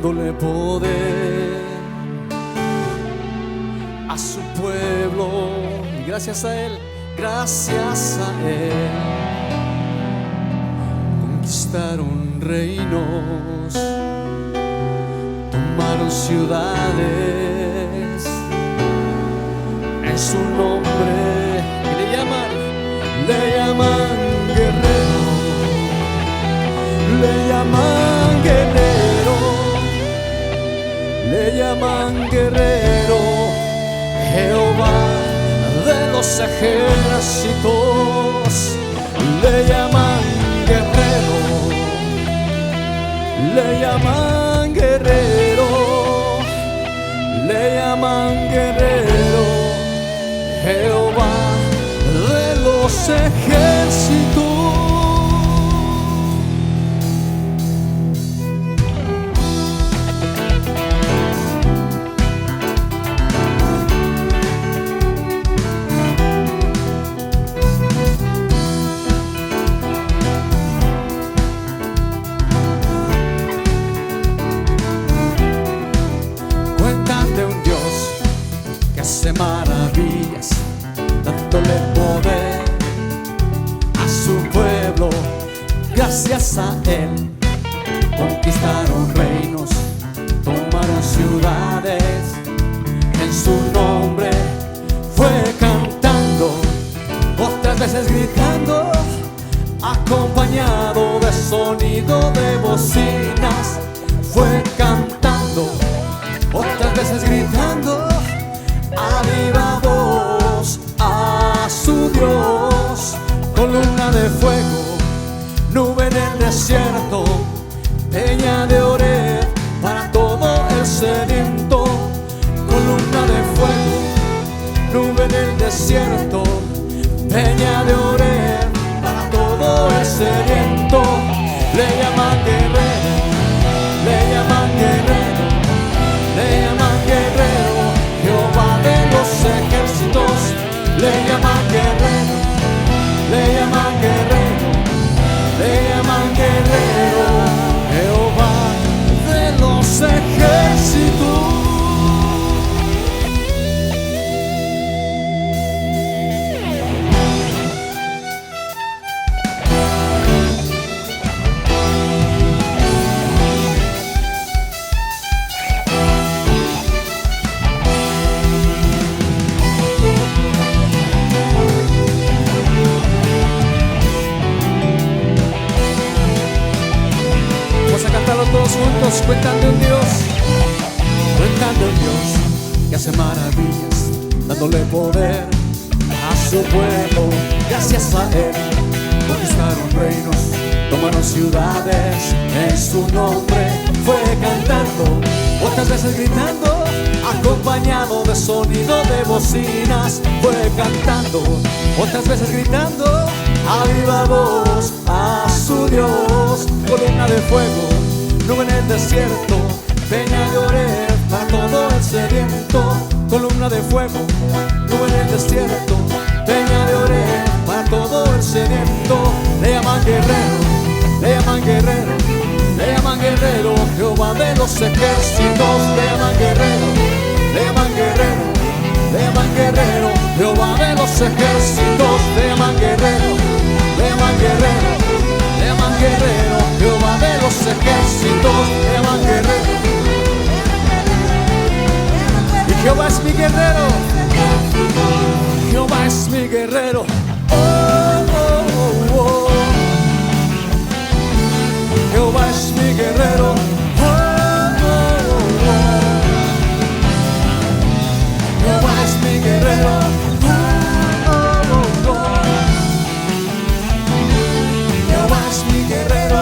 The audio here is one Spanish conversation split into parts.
dándole poder a su pueblo. Y gracias a Él conquistaron reinos, tomaron ciudades en su nombre. Y le llaman guerrero, le llaman guerrero, le llaman guerrero, Jehová de los ejércitos, le llaman guerrero, le llaman guerrero, le llaman guerrero, Jehová de los ejércitos. Hace maravillas, dándole poder a su pueblo. Gracias a Él conquistaron reinos, tomaron ciudades. En su nombre fue cantando, otras veces gritando, acompañado de sonido de bocinas. Fue cantando, otras veces gritando a viva voz a su Dios. Columna de fuego, nube en el desierto, peña de Oreb para todo el sediento. Columna de fuego, nube en el desierto, peña de Oreb para todo el sediento. Le llaman guerrero, le llaman guerrero, le llaman guerrero, Jehová de los ejércitos. Le llaman guerrero, le llaman guerrero, le llaman guerrero, Jehová de los ejércitos. Todos juntos cuentan de un Dios, cuentan de un Dios que hace maravillas, dándole poder a su pueblo. Gracias a Él conquistaron reinos, tomaron ciudades. En su nombre fue cantando, otras veces gritando, acompañado de sonido de bocinas. Fue cantando, otras veces gritando, a viva voz a su Dios. Columna de fuego, nube en el desierto, peña de Oreb para todo el sediento. Columna de fuego, nube en el desierto, peña de Oreb para todo el sediento. Le llaman guerrero, le llaman guerrero, le llaman guerrero, Jehová de los ejércitos. Le llaman guerrero, le llaman guerrero, le llaman guerrero, Jehová de los ejércitos. Le llaman guerrero, le llaman guerrero, le llaman guerrero, Jehová de los ejércitos. Le llaman guerrero, y Jehová es mi guerrero, Jehová es mi guerrero. Oh, oh, oh, oh. Jehová es mi guerrero. Oh, oh, oh, oh. Jehová es mi guerrero. Oh, oh, oh, oh. Jehová es mi guerrero.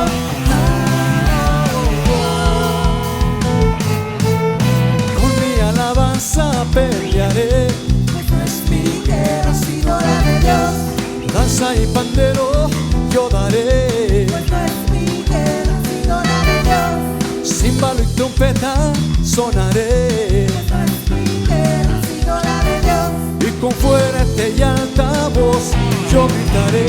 Pelearé, pues no es mi guerra sino la de Dios. danza y pandero yo daré, Pues no es mi guerra sino la de Dios. címbalo y trompeta sonaré, Pues no es mi guerra sino la de Dios. y con fuerte y alta voz yo gritaré.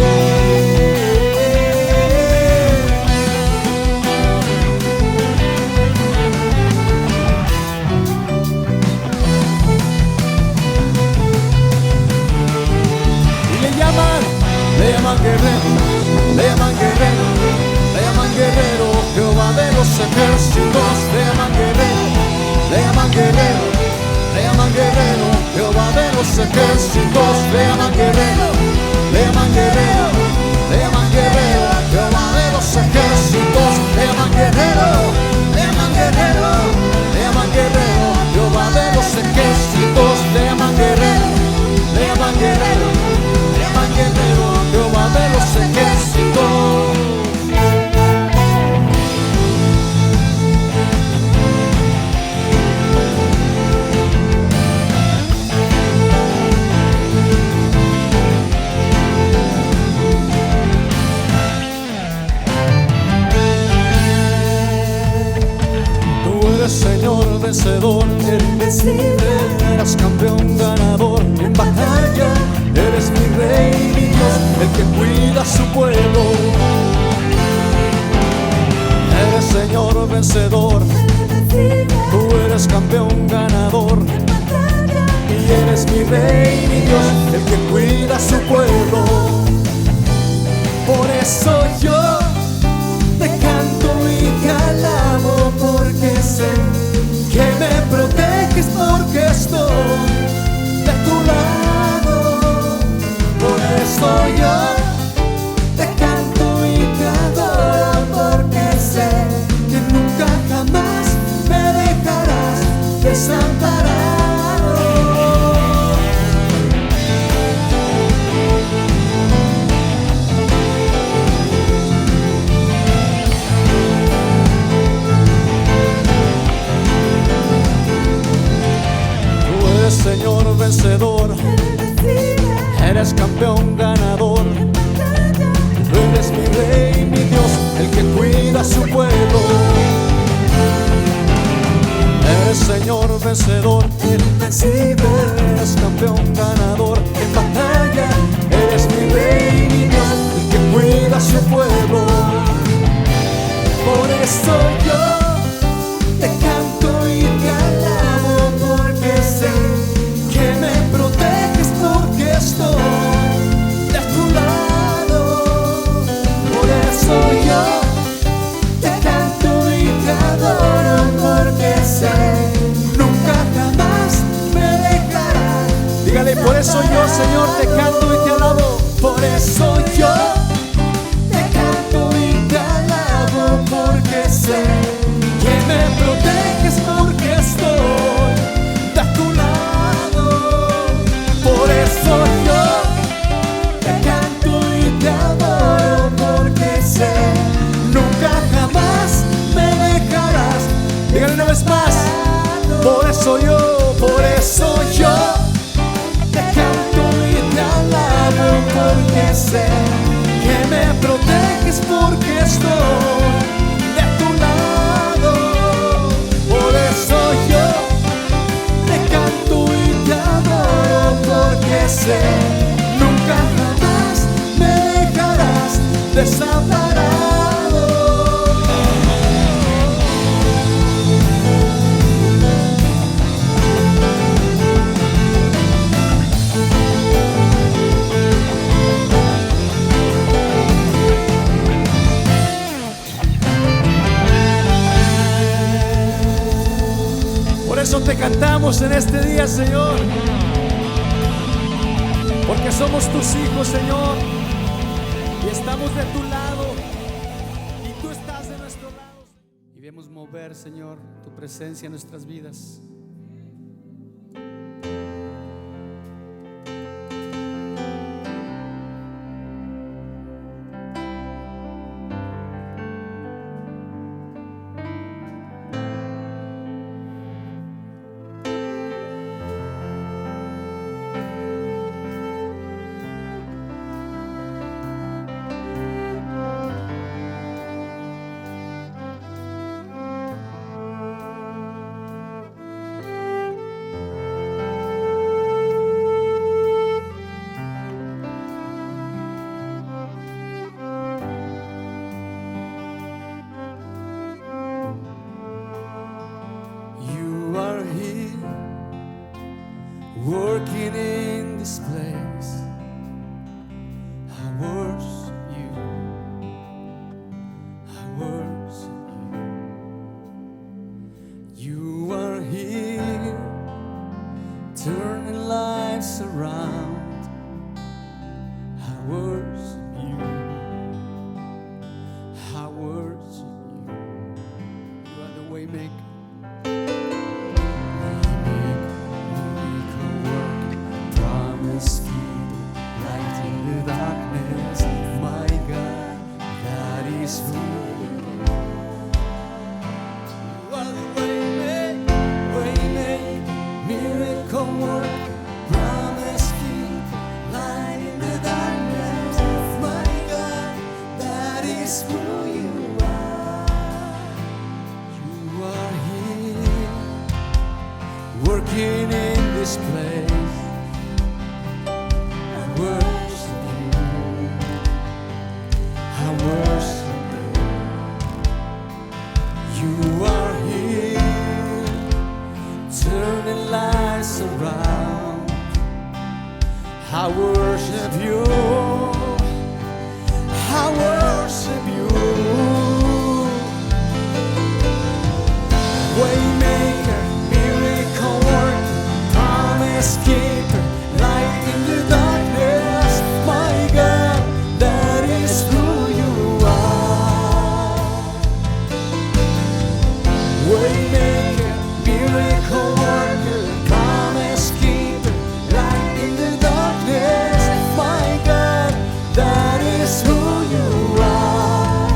ejércitos le llaman guerrero, le llaman guerrero, le llaman guerrero. Jehová de los ejércitos le llaman guerrero, le llaman guerrero, le llaman guerrero. Jehová de los ejércitos le llaman guerrero, le llaman guerrero, le llaman guerrero. Jehová de los ejércitos. Señor vencedor, invencible, eres campeón ganador en batalla, eres mi rey, mi Dios, el que cuida a su pueblo. Eres Señor vencedor, tú eres campeón ganador, y eres mi rey, mi Dios, el que cuida a su pueblo. Por eso yo te canto y te alabo, porque sé que me proteges, porque estoy de tu lado. Por eso yo te canto y te adoro, porque sé que nunca jamás me dejarás desamparado. Señor vencedor, eres campeón ganador, eres mi rey, mi Dios, el que cuida a su pueblo. Eres Señor vencedor, invencible, eres campeón ganador en batalla, eres mi rey, mi Dios, el que cuida a su pueblo. Por eso yo te canto y te alabo, porque sé que me proteges, porque estoy de tu lado. Por eso yo te canto y te adoro, porque sé nunca jamás me dejarás. Dígale, por eso yo, Señor, te canto y te alabo. Por eso yo te canto y te alabo, porque sé que me proteges, porque estoy de tu lado. Por eso yo te canto y te adoro, porque sé nunca jamás me dejarás. Díganle una vez más. Por eso yo te canto y te alabo, porque sé que me proteges, porque estoy de tu lado. Por eso yo te canto y te adoro, porque sé nunca jamás me dejarás desamparado. Por eso te cantamos en este día, Señor, porque somos tus hijos, Señor, y estamos de tu lado, y tú estás de nuestro lado. Y vemos mover, Señor, tu presencia en nuestras vidas. Working in this place, I worship you, I worship you. You are here, turning lives lies around, I worship you. I worship you. You are the way maker. Miracle worker, promise keeper, light in the darkness. My God, that is who you are. You are the way maker, miracle worker, promise keeper, light in the darkness. My God, that is who you are. You are here, working in this place. I worship you. I worship you. You are here, turning lives around. I worship you. I worship you. Waymaker, miracle worker, promise keeper, light in the darkness. My God, that is who you are. Waymaker, miracle worker, promise keeper, light in the darkness. My God, that is who you are.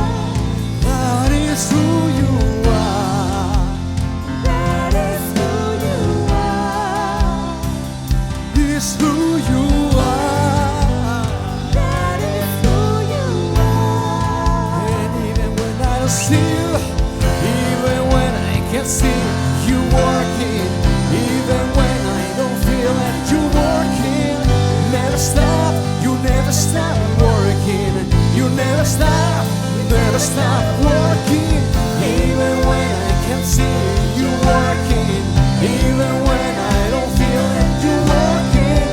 That is who you are. That is who you are. Is who you are. That is who you are. And even when I don't see you, even when I can't see you working, even when I don't feel that you working, never stop, you never stop working, you never stop working. Even when I can't see you working, even when I don't feel that you working,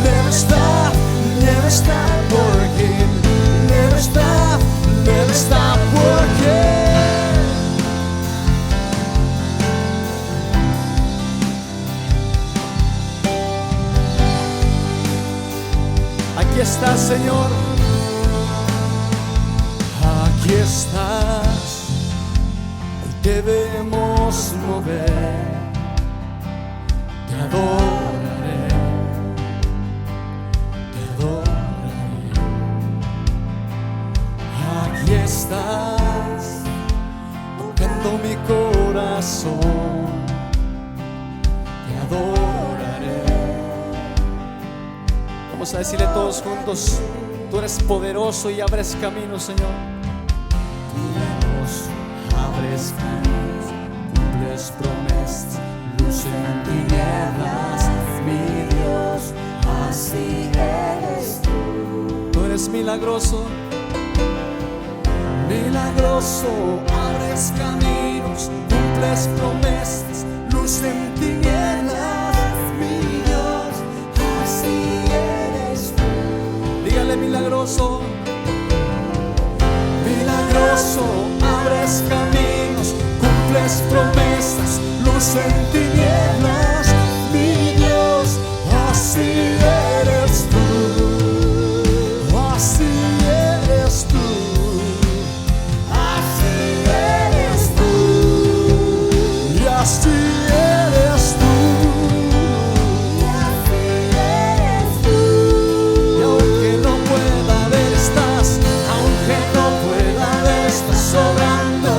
never stop working, never stop working. Aquí estás, Señor. Aquí estás. Hoy te vemos mover. Te adoraré. Te adoraré. Aquí estás, tocando mi corazón. Te adoraré. Vamos a decirle todos juntos: tú eres poderoso y abres camino, Señor. Poderoso, abres caminos, cumples promesas, luz en tinieblas. Mi Dios, Así eres tú. tú eres milagroso, milagroso, abres caminos, cumples promesas, luz en tinieblas. Mi Dios, así eres tú. Dígale: milagroso, milagroso, abres caminos, cumples promesas, luz en tinieblas. Mi Dios, así eres tú, así eres tú, Así eres tú. y así eres tú. Y así eres tú. Y aunque no pueda ver, estás, aunque no pueda ver, estás sobrando,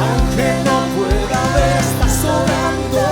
aunque no pueda ver, estás sobrando.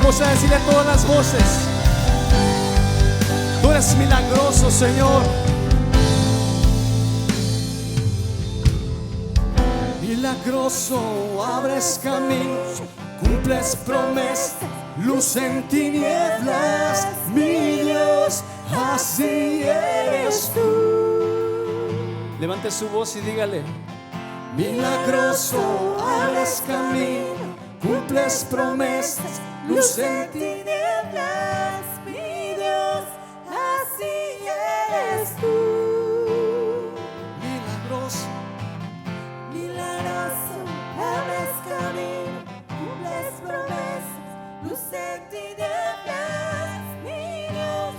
Vamos a decirle a todas las voces: tú eres milagroso, Señor. Milagroso, abres caminos, cumples promesas, luz en tinieblas, mi Dios, así eres tú. Levante su voz y dígale: milagroso, abres camino, cumples promesas, luz en tinieblas, mi Dios, así eres tú. milagroso. Milagroso, abres camino, cumples promesas, luz en tinieblas, mi Dios,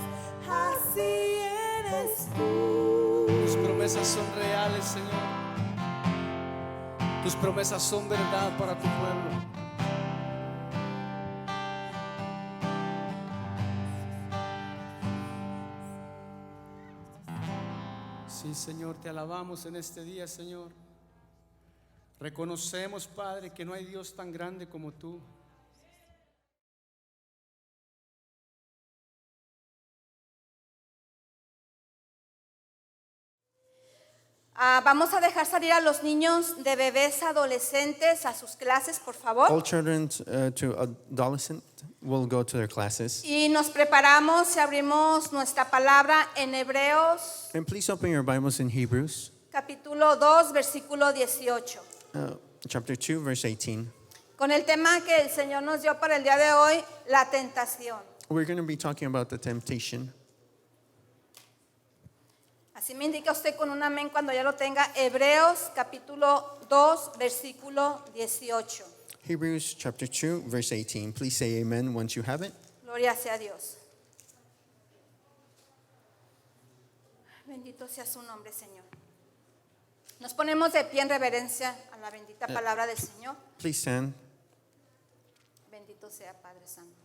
así eres tú. Tus promesas son reales, Señor. Tus promesas son verdad para tu pueblo. Sí, Señor, te alabamos en este día, Señor. Reconocemos, Padre, que no hay Dios tan grande como tú. Vamos a dejar salir a los niños de bebés adolescentes a sus clases, por favor. All children to adolescent will go to their classes. Y nos preparamos y abrimos nuestra palabra en Hebreos, And please open your Bibles in Hebrews, capítulo 2, versículo 18. chapter 2, verse 18. Con el tema que el Señor nos dio para el día de hoy, la tentación. We're going to be talking about the temptation. Así me indica usted con un amén cuando ya lo tenga. Hebreos, capítulo 2, versículo 18. Hebrews chapter 2, verse 18. Please say amen once you have it. Gloria sea a Dios. Bendito sea su nombre, Señor. Nos ponemos de pie en reverencia a la bendita palabra del Señor. Please stand. Bendito sea Padre Santo.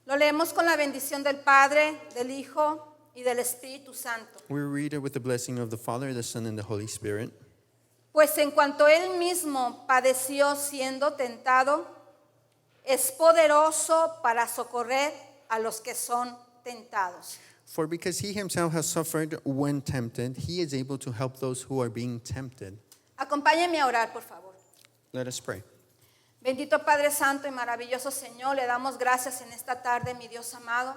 Lo leemos con la bendición del Padre, del Hijo y del Espíritu Santo. We read it with the blessing of the Father, the Son, and the Holy Spirit. Pues en cuanto Él mismo padeció siendo tentado, es poderoso para socorrer a los que son tentados. For because he himself has suffered when tempted, he is able to help those who are being tempted. Acompáñenme a orar, por favor. Let us pray. Bendito Padre Santo y maravilloso Señor, le damos gracias en esta tarde, mi Dios amado.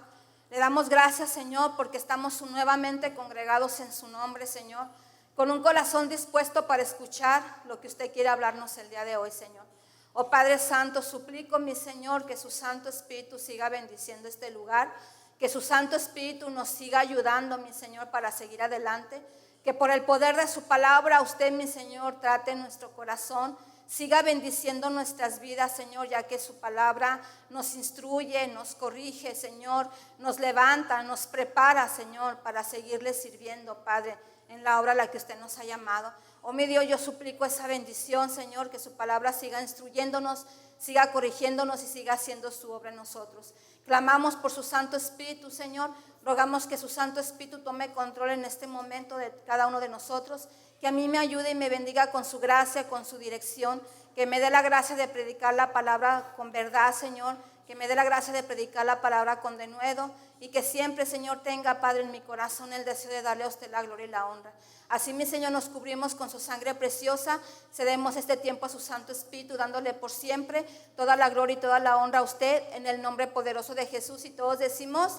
Le damos gracias, Señor, porque estamos nuevamente congregados en su nombre, Señor, con un corazón dispuesto para escuchar lo que usted quiere hablarnos el día de hoy, Señor. Oh Padre Santo, suplico, mi Señor, que su Santo Espíritu siga bendiciendo este lugar, que su Santo Espíritu nos siga ayudando, mi Señor, para seguir adelante, que por el poder de su palabra usted, mi Señor, trate nuestro corazón, siga bendiciendo nuestras vidas, Señor, ya que su palabra nos instruye, nos corrige, Señor, nos levanta, nos prepara, Señor, para seguirle sirviendo, Padre, en la obra a la que usted nos ha llamado. Oh, mi Dios, yo suplico esa bendición, Señor, que su palabra siga instruyéndonos, siga corrigiéndonos y siga haciendo su obra en nosotros. Clamamos por su Santo Espíritu, Señor. Rogamos que su Santo Espíritu tome control en este momento de cada uno de nosotros, que a mí me ayude y me bendiga con su gracia, con su dirección, que me dé la gracia de predicar la palabra con verdad, Señor, que me dé la gracia de predicar la palabra con denuedo y que siempre, Señor, tenga, Padre, en mi corazón el deseo de darle a usted la gloria y la honra. Así, mi Señor, nos cubrimos con su sangre preciosa, cedemos este tiempo a su Santo Espíritu, dándole por siempre toda la gloria y toda la honra a usted, en el nombre poderoso de Jesús, y todos decimos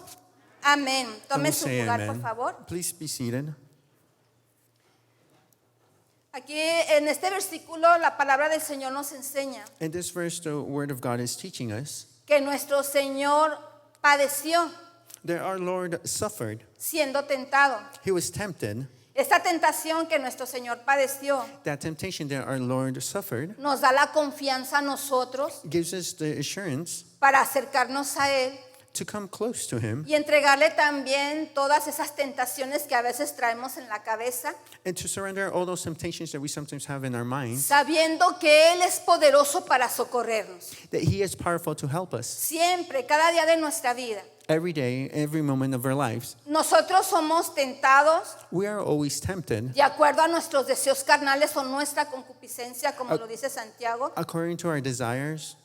amén. Tome And we'll su say lugar, amen. por favor. Please be seated. Aquí en este versículo la palabra del Señor nos enseña In this verse, the Word of God is teaching us que nuestro Señor padeció that our Lord suffered. siendo tentado. He was tempted. Esta tentación que nuestro Señor padeció That temptation that our Lord suffered nos da la confianza a nosotros gives us the assurance para acercarnos a Él to come close to him, y entregarle también todas esas tentaciones que a veces traemos en la cabeza, and to surrender all those temptations that we sometimes have in our minds, sabiendo que Él es poderoso para socorrernos. that he is powerful to help us Siempre, cada día de nuestra vida. every day, every moment of our lives. Nosotros somos tentados We are always tempted de acuerdo a nuestros deseos carnales o nuestra concupiscencia, como lo dice Santiago. according to our desires.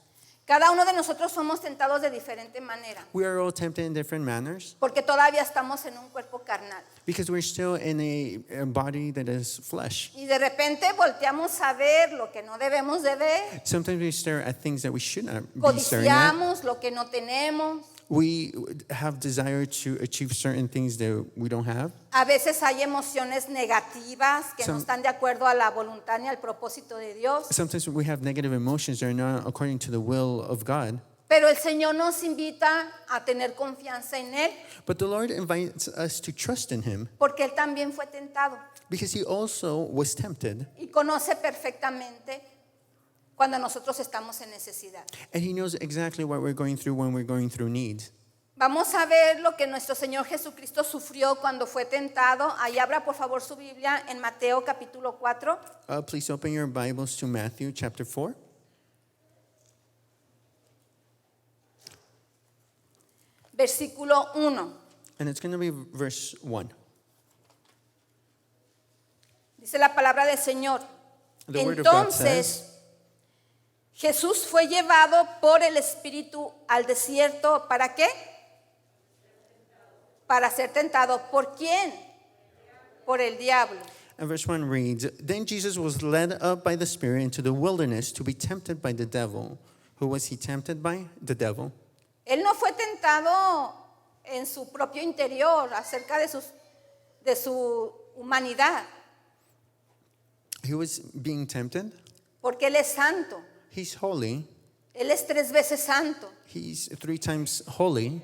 Cada uno de nosotros somos tentados de diferente manera, We are all tempted in different manners porque todavía estamos en un cuerpo carnal. because we're still in a body that is flesh. Y de repente volteamos a ver lo que no debemos de ver, Sometimes we stare at things that we should not be staring at. codiciamos lo que no tenemos. We have desire to achieve certain things that we don't have. A veces hay emociones negativas que no Some- están de acuerdo a la voluntad ni al propósito de Dios. Sometimes we have negative emotions that are not according to the will of God. Pero el Señor nos invita a tener confianza en Él, But the Lord invites us to trust in him porque Él también fue tentado because he also was tempted y conoce perfectamente cuando nosotros estamos en necesidad. and he knows exactly what we're going through when we're going through need. Vamos a ver lo que nuestro Señor Jesucristo sufrió cuando fue tentado. Ahí abra por favor su Biblia en Mateo capítulo 4. Please open your Bibles to Matthew chapter 4. Versículo 1. And it's going to be verse 1. Dice la palabra del Señor. The word of God Entonces, says, Jesús fue llevado por el Espíritu al desierto. ¿Para qué? Para ser tentado. ¿Por quién? Por el diablo. and verse 1 reads, Then Jesus was led up by the Spirit into the wilderness to be tempted by the devil. Who was he tempted by? The devil. Él no fue tentado en su propio interior acerca de su humanidad, He was being tempted. porque Él es santo. He's holy. Él es 3 veces santo. He's 3 times holy.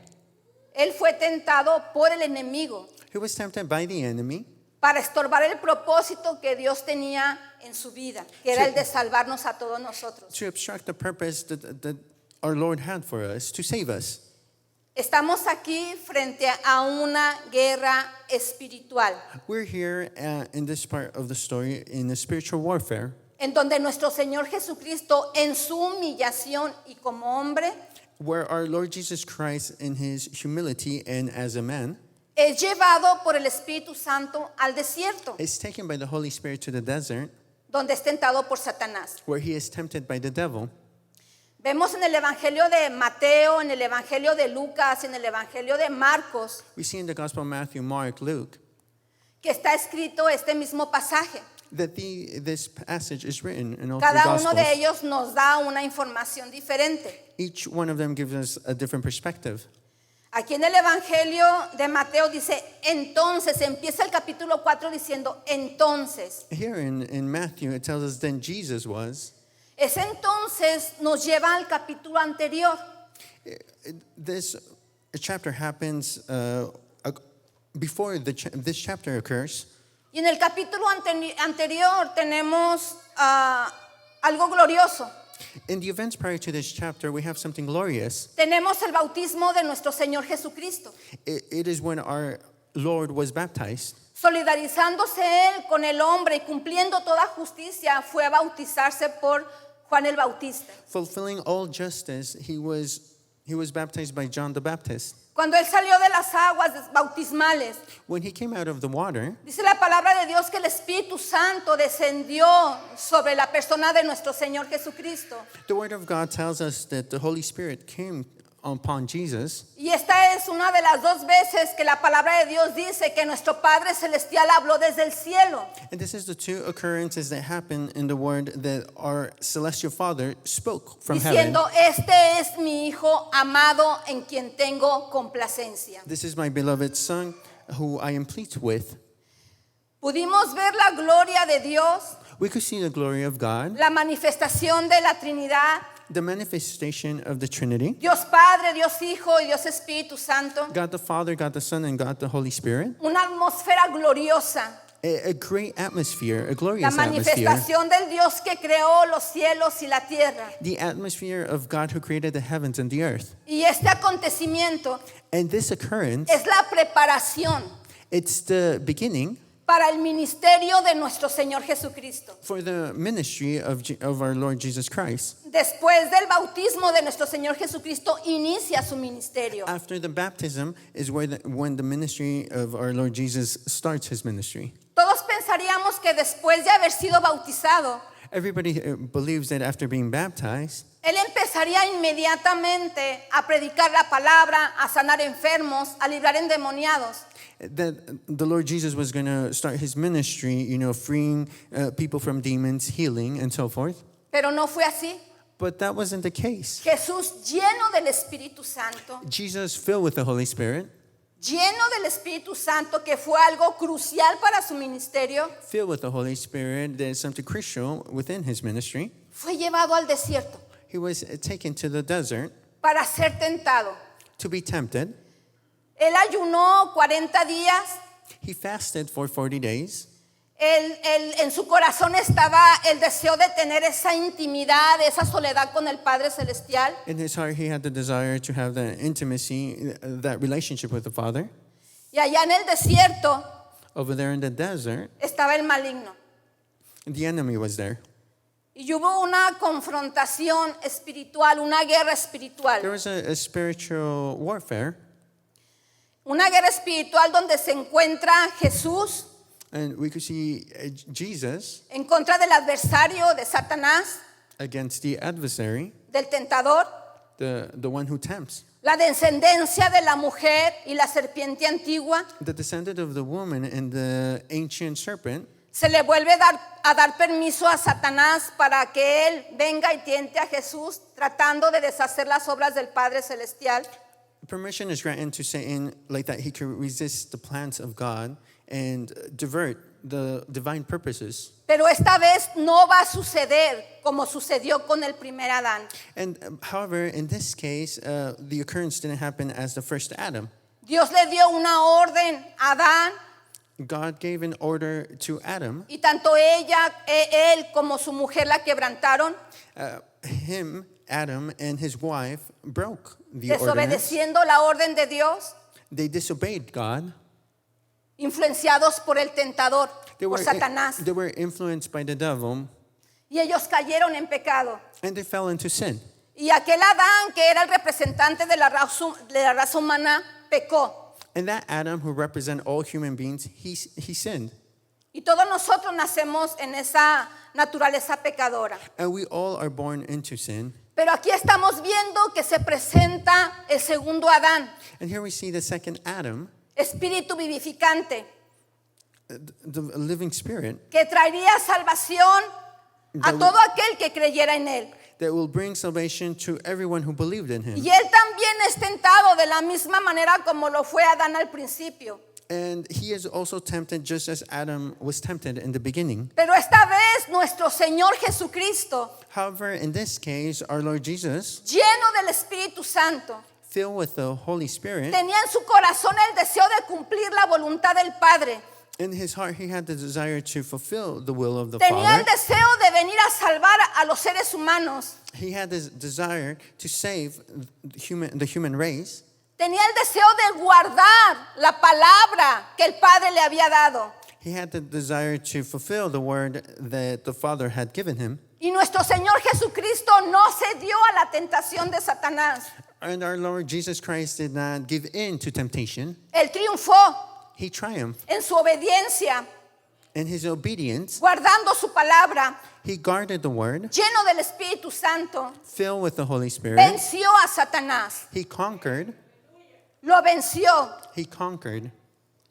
Él fue tentado por el enemigo He was tempted by the enemy para estorbar el propósito que Dios tenía en su vida, que era el de salvarnos a todos nosotros. to obstruct the purpose that our Lord had for us, to save us. Estamos aquí frente a una guerra espiritual, We're here in this part of the story in the spiritual warfare en donde nuestro Señor Jesucristo, en su humillación y como hombre, where our Lord Jesus Christ in his humility and as a man es llevado por el Espíritu Santo al desierto, is taken by the Holy Spirit to the desert donde es tentado por Satanás. where he is tempted by the devil. Vemos en el Evangelio de Mateo, en el Evangelio de Lucas, en el Evangelio de Marcos, We see in the Gospel of Matthew, Mark, Luke, que está escrito este mismo pasaje. that this passage is written in all Cada three uno de Gospels. ellos nos da una información diferente. Each one of them gives us a different perspective. Aquí en el Evangelio de Mateo dice, entonces, empieza el capítulo 4 diciendo, entonces. Here in Matthew, it tells us then Jesus was. Ese entonces nos lleva al capítulo anterior. This chapter happens before this chapter occurs. Y en el capítulo anterior tenemos algo glorioso. In the events prior to this chapter, we have something glorious. Tenemos el bautismo de nuestro Señor Jesucristo, It is when our Lord was baptized. solidarizándose Él con el hombre y cumpliendo toda justicia, fue a bautizarse por Juan el Bautista. Fulfilling all justice, he was baptized by John the Baptist. Cuando Él salió de las aguas bautismales, When he came out of the water, dice la palabra de Dios que el Espíritu Santo descendió sobre la persona de nuestro Señor Jesucristo. the Word of God tells us that the Holy Spirit came upon Jesus. Y esta es una de las 2 veces que la palabra de Dios dice que nuestro Padre Celestial habló desde el cielo. And this is the 2 occurrences that happen in the Word that our celestial Father spoke from heaven. Diciendo, este es mi Hijo amado en quien tengo complacencia. This is my beloved Son, who I am pleased with. Pudimos ver la gloria de Dios, We could see the glory of God, la manifestación de la Trinidad, the manifestation of the Trinity, Dios Padre, Dios Hijo y Dios Espíritu Santo. God the Father, God the Son, and God the Holy Spirit. Una atmósfera gloriosa. a great atmosphere, a La glorious atmosphere. manifestación del Dios que creó los cielos y la tierra. The atmosphere of God who created the heavens and the earth. Y este acontecimiento And this occurrence, es la preparación it's the beginning para el ministerio de nuestro Señor Jesucristo. for the ministry of our Lord Jesus Christ. Después del bautismo de nuestro Señor Jesucristo inicia su ministerio. After the baptism is when the ministry of our Lord Jesus starts his ministry. Todos pensaríamos que después de haber sido bautizado, Everybody believes that after being baptized, Él empezaría inmediatamente a predicar la palabra, a sanar enfermos, a librar endemoniados. that the Lord Jesus was going to start his ministry, freeing people from demons, healing, and so forth. Pero no fue así. But that wasn't the case. Jesús, lleno del Espíritu Santo, Jesus, filled with the Holy Spirit, lleno del Espíritu Santo, que fue algo crucial para su ministerio, filled with the Holy Spirit, there's something crucial within his ministry. fue llevado al desierto He was taken to the desert para ser tentado. to be tempted. Él ayunó 40 días. He fasted for 40 days. En su corazón estaba el deseo de tener esa intimidad, esa soledad con el Padre Celestial. In his heart, he had the desire to have that intimacy, that relationship with the Father. Y allá en el desierto Over there in the desert, estaba el maligno. the enemy was there. Y hubo una confrontación espiritual, una guerra espiritual. There was a spiritual warfare, Una guerra espiritual donde se encuentra Jesús and we could see Jesus en contra del adversario, de Satanás, against the adversary, del tentador. the one who tempts. La descendencia de la mujer y la serpiente antigua. The descendant of the woman and the ancient serpent. Se le vuelve a dar permiso a Satanás para que él venga y tiente a Jesús tratando de deshacer las obras del Padre Celestial. Permission is granted to Satan like that he can resist the plans of God and divert the divine purposes. Pero esta vez no va a suceder como sucedió con el primer Adán. And however, in this case, the occurrence didn't happen as the first Adam. Dios le dio una orden a Adán God gave an order to Adam. y tanto él como su mujer la quebrantaron, Him, Adam, and his wife broke the ordinance. desobedeciendo la orden de Dios, They disobeyed God. influenciados por el tentador, por Satanás. They were influenced by the devil, Y ellos cayeron en pecado. and they fell into sin. Y aquel Adán, que era el representante de la raza humana, pecó. And that Adam, who represents all human beings, he sinned. Y todos nosotros nacemos en esa naturaleza pecadora. And we all are born into sin. Pero aquí estamos viendo que se presenta el segundo Adán, And here we see the second Adam, espíritu vivificante, the living spirit, que traería salvación a todo aquel que creyera en él. that will bring salvation to everyone who believed in him. Y él también es tentado de la misma manera como lo fue Adán al principio. And he is also tempted just as Adam was tempted in the beginning. Pero esta vez nuestro Señor Jesucristo, However, in this case, our Lord Jesus, lleno del Espíritu Santo, filled with the Holy Spirit, tenía en su corazón el deseo de cumplir la voluntad del Padre. in his heart he had the desire to fulfill the will of the Tenía el Father. deseo de venir a salvar a los seres humanos. He had this desire to save the human race. Tenía el deseo de guardar la palabra que el Padre le había dado. He had the desire to fulfill the word that the Father had given him. Y nuestro Señor Jesucristo no se dio a la tentación de Satanás. And our Lord Jesus Christ did not give in to temptation. Él triunfó He triumphed en su obediencia, in his obedience. guardando su palabra, He guarded the word, lleno del Espíritu Santo. filled with the Holy Spirit. Venció a Satanás, He conquered. lo venció. He conquered.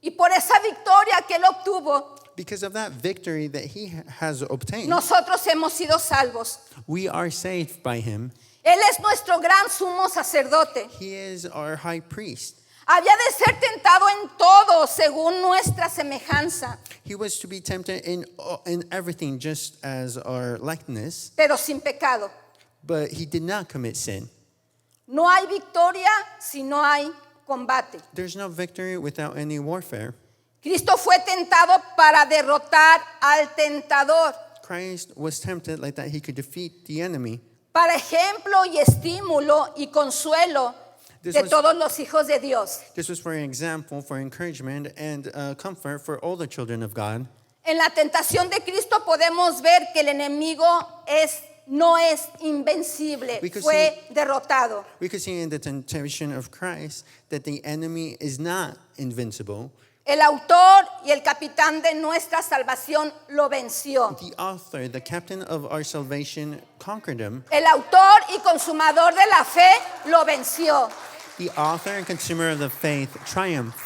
Y por esa victoria que él obtuvo, Because of that victory that he has obtained, nosotros hemos sido salvos. we are saved by him. Él es nuestro gran sumo sacerdote. He is our high priest. Había de ser tentado en todo según nuestra semejanza, He was to be tempted in everything just as our likeness, pero sin pecado. but he did not commit sin. No hay victoria si no hay combate. There's no victory without any warfare. Cristo fue tentado para derrotar al tentador, Christ was tempted like that he could defeat the enemy. para ejemplo y estímulo y consuelo This de was- todos los hijos de Dios. This was for an example, for encouragement and comfort for all the children of God. En la tentación de Cristo podemos ver que el enemigo no es invencible, We could fue derrotado. We could see in the temptation of Christ that the enemy is not invincible. El autor y el capitán de nuestra salvación lo venció. The author, the captain of our salvation, conquered him. El autor y consumador de la fe lo venció. The author and consumer of the faith triumphed.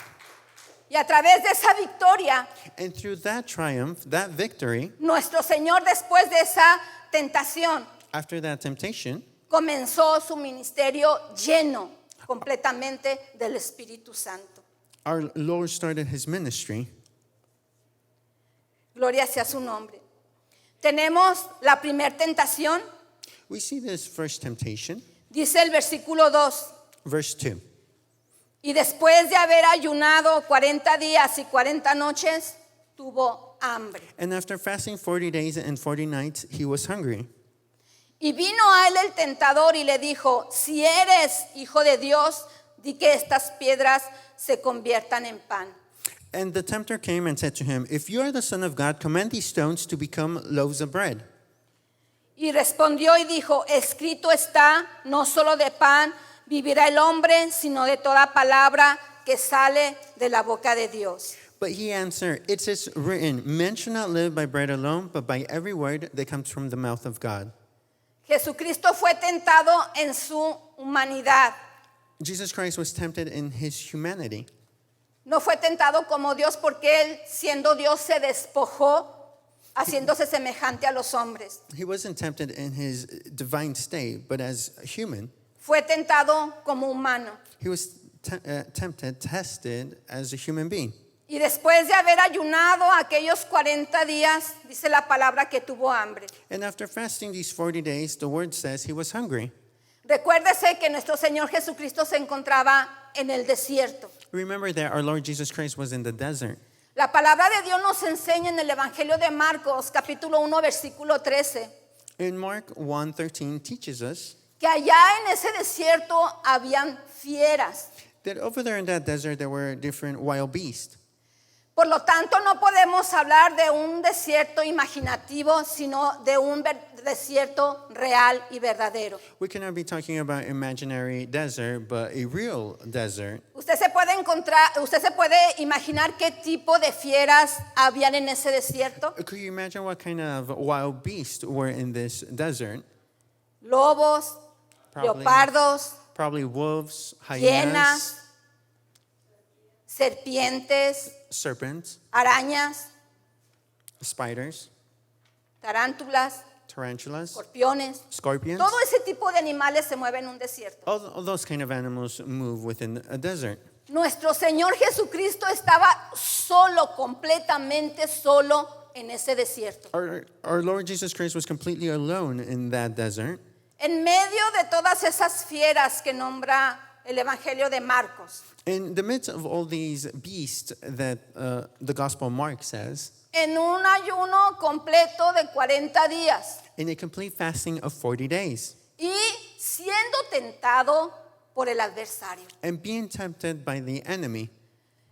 Y a través de esa victoria, And through that triumph, that victory, nuestro Señor, después de esa tentación, after that temptation, comenzó su ministerio lleno completamente del Espíritu Santo. our Lord started his ministry. Gloria sea su nombre. Tenemos la primera tentación, We see this first temptation, dice el versículo 2. verse 2. Y después de haber ayunado 40 días y 40 noches, tuvo hambre. And after fasting 40 days and 40 nights, he was hungry. Y vino a él el tentador y le dijo, si eres hijo de Dios, di que estas piedras se conviertan en pan. And the tempter came and said to him, If you are the Son of God, command these stones to become loaves of bread. Y respondió y dijo, escrito está, no solo de pan vivirá el hombre, sino de toda palabra que sale de la boca de Dios. But he answered, It is written, Man shall not live by bread alone, but by every word that comes from the mouth of God. Jesucristo fue tentado en su humanidad. Jesus Christ was tempted in his humanity. No fue tentado como Dios porque él, siendo Dios, se despojó, haciéndose semejante a los hombres. He wasn't tempted in his divine state, but as a human, Fue tentado como humano. he was tempted, tested as a human being. Y después de haber ayunado aquellos 40 días, dice la palabra que tuvo hambre. And after fasting these 40 days, the word says he was hungry. Recuérdese que nuestro Señor Jesucristo se encontraba en el desierto. Remember that our Lord Jesus Christ was in the desert. La palabra de Dios nos enseña en el Evangelio de Marcos, capítulo 1, versículo 13, In Mark 1:13 teaches us que allá en ese desierto habían fieras. that over there in that desert there were different wild beasts. Por lo tanto, no podemos hablar de un desierto imaginativo, sino de un desierto real y verdadero. We cannot be talking about imaginary desert, but a real desert. Usted se puede imaginar qué tipo de fieras habían en ese desierto. Could you imagine what kind of wild beasts were in this desert? Lobos, Probably- leopardos, Probably wolves, hyenas, hienas, serpientes, serpents, arañas, spiders, tarántulas, tarantulas, escorpiones. scorpions. Todo ese tipo de animales se mueven en un desierto. All those kind of animals move within a desert. Nuestro Señor Jesucristo estaba solo, completamente solo en ese desierto. Our Lord Jesus Christ was completely alone in that desert. En medio de todas esas fieras que nombra el Evangelio de Marcos, In the midst of all these beasts that the Gospel Mark says, en un ayuno completo de 40 días in a complete fasting of 40 days, y siendo tentado por el adversario. and being tempted by the enemy.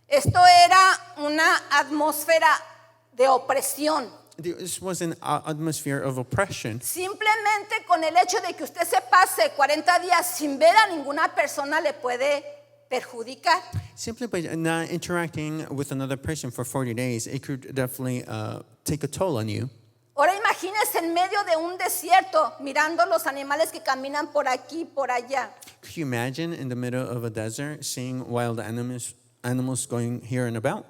Esto era una atmósfera de opresión. This was an atmosphere of oppression. Simplemente con el hecho de que usted se pase 40 días sin ver a ninguna persona le puede perjudicar. Simply by not interacting with another person for 40 days, it could definitely take a toll on you. Ahora imagínese en medio de un desierto mirando los animales que caminan por aquí, por allá. Could you imagine in the middle of a desert seeing wild animals going here and about?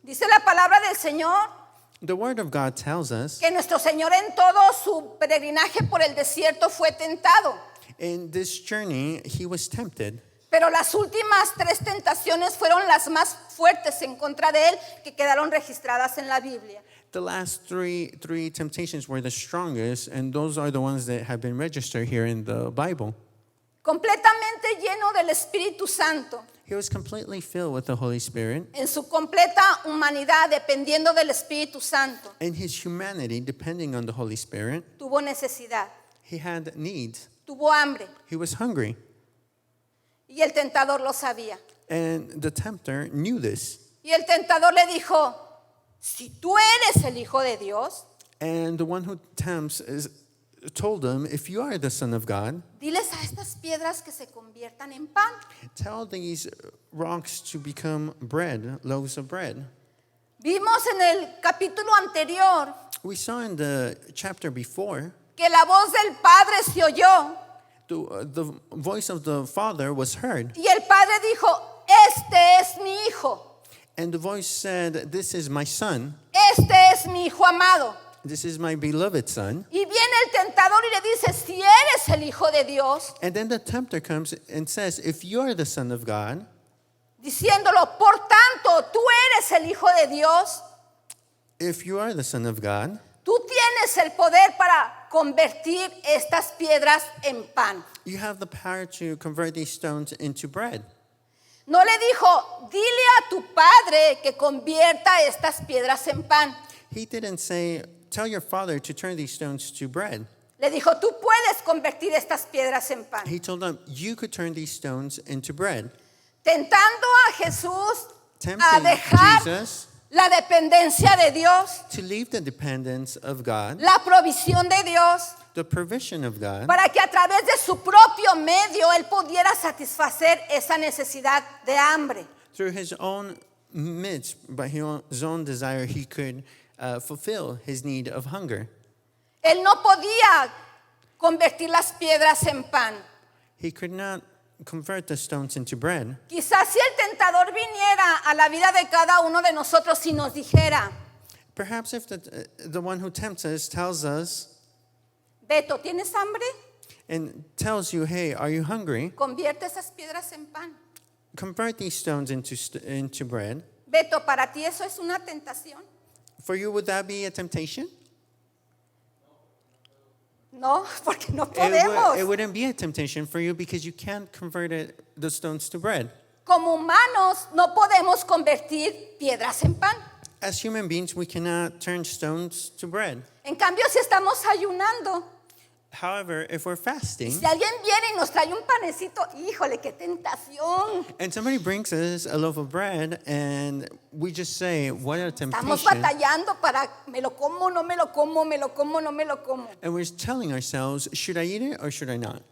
Dice la palabra del Señor The Word of God tells us que nuestro Señor en todo su peregrinaje por el desierto fue tentado. in this journey, he was tempted. Pero las últimas 3 tentaciones fueron las más fuertes en contra de él que quedaron registradas en la Biblia. The last three temptations were the strongest, and those are the ones that have been registered here in the Bible. Completamente lleno del Espíritu Santo. He was completely filled with the Holy Spirit, en su completa humanidad, dependiendo del Espíritu Santo. and his humanity, depending on the Holy Spirit, Tuvo necesidad, he had needs. tuvo hambre, He was hungry. y el tentador lo sabía. And the tempter knew this. Y el tentador le dijo, si tú eres el Hijo de Dios, And the one who tempts told him, if you are the Son of God, diles a estas piedras que se conviertan en pan. tell these rocks to become bread, loaves of bread. Vimos en el capítulo anterior We saw in the chapter before, que la voz del Padre se oyó the voice of the Father was heard. y el Padre dijo, este es mi Hijo, And the voice said, this is my Son. este es mi Hijo amado. This is my beloved Son. Y viene el tentador y le dice, si eres el Hijo de Dios, And then the tempter comes and says, if you are the Son of God, diciéndolo, por tanto, tú eres el Hijo de Dios, if you are the Son of God, tú tienes el poder para convertir estas piedras en pan. you have the power to convert these stones into bread. No le dijo, dile a tu padre que convierta estas piedras en pan. He didn't say, tell your father to turn these stones to bread. Le dijo, tú puedes convertir estas piedras en pan. He told them, you could turn these stones into bread. Tentando a Jesús a Tempting dejar Jesus la dependencia de Dios, to leave the dependence of God, la provisión de Dios, the provision of God, para que a través de su propio medio él pudiera satisfacer esa necesidad de hambre. through his own midst, by his own desire, he could fulfill his need of hunger. Él no podía convertir las piedras en pan. He could not convert the stones into bread. Quizás si el tentador viniera a la vida de cada uno de nosotros y nos dijera, Perhaps if the one who tempts us tells us Beto, ¿tienes hambre? and tells you, hey, are you hungry? Convierte esas piedras en pan. Convert these stones into bread. Beto, ¿para ti eso es una tentación? For you, would that be a temptation? No, porque no It podemos. wouldn't be a temptation for you because you can't convert the stones to bread. Como humanos no podemos convertir piedras en pan. As human beings, we cannot turn stones to bread. En cambio, si estamos ayunando, However, if we're fasting si alguien viene y nos trae un panecito, híjole, qué tentación. and somebody brings us a loaf of bread and we just say, what a Estamos temptation. batallando para me lo como, no me lo como, me lo como, no me lo como. And we're telling ourselves, should I eat it or should I not?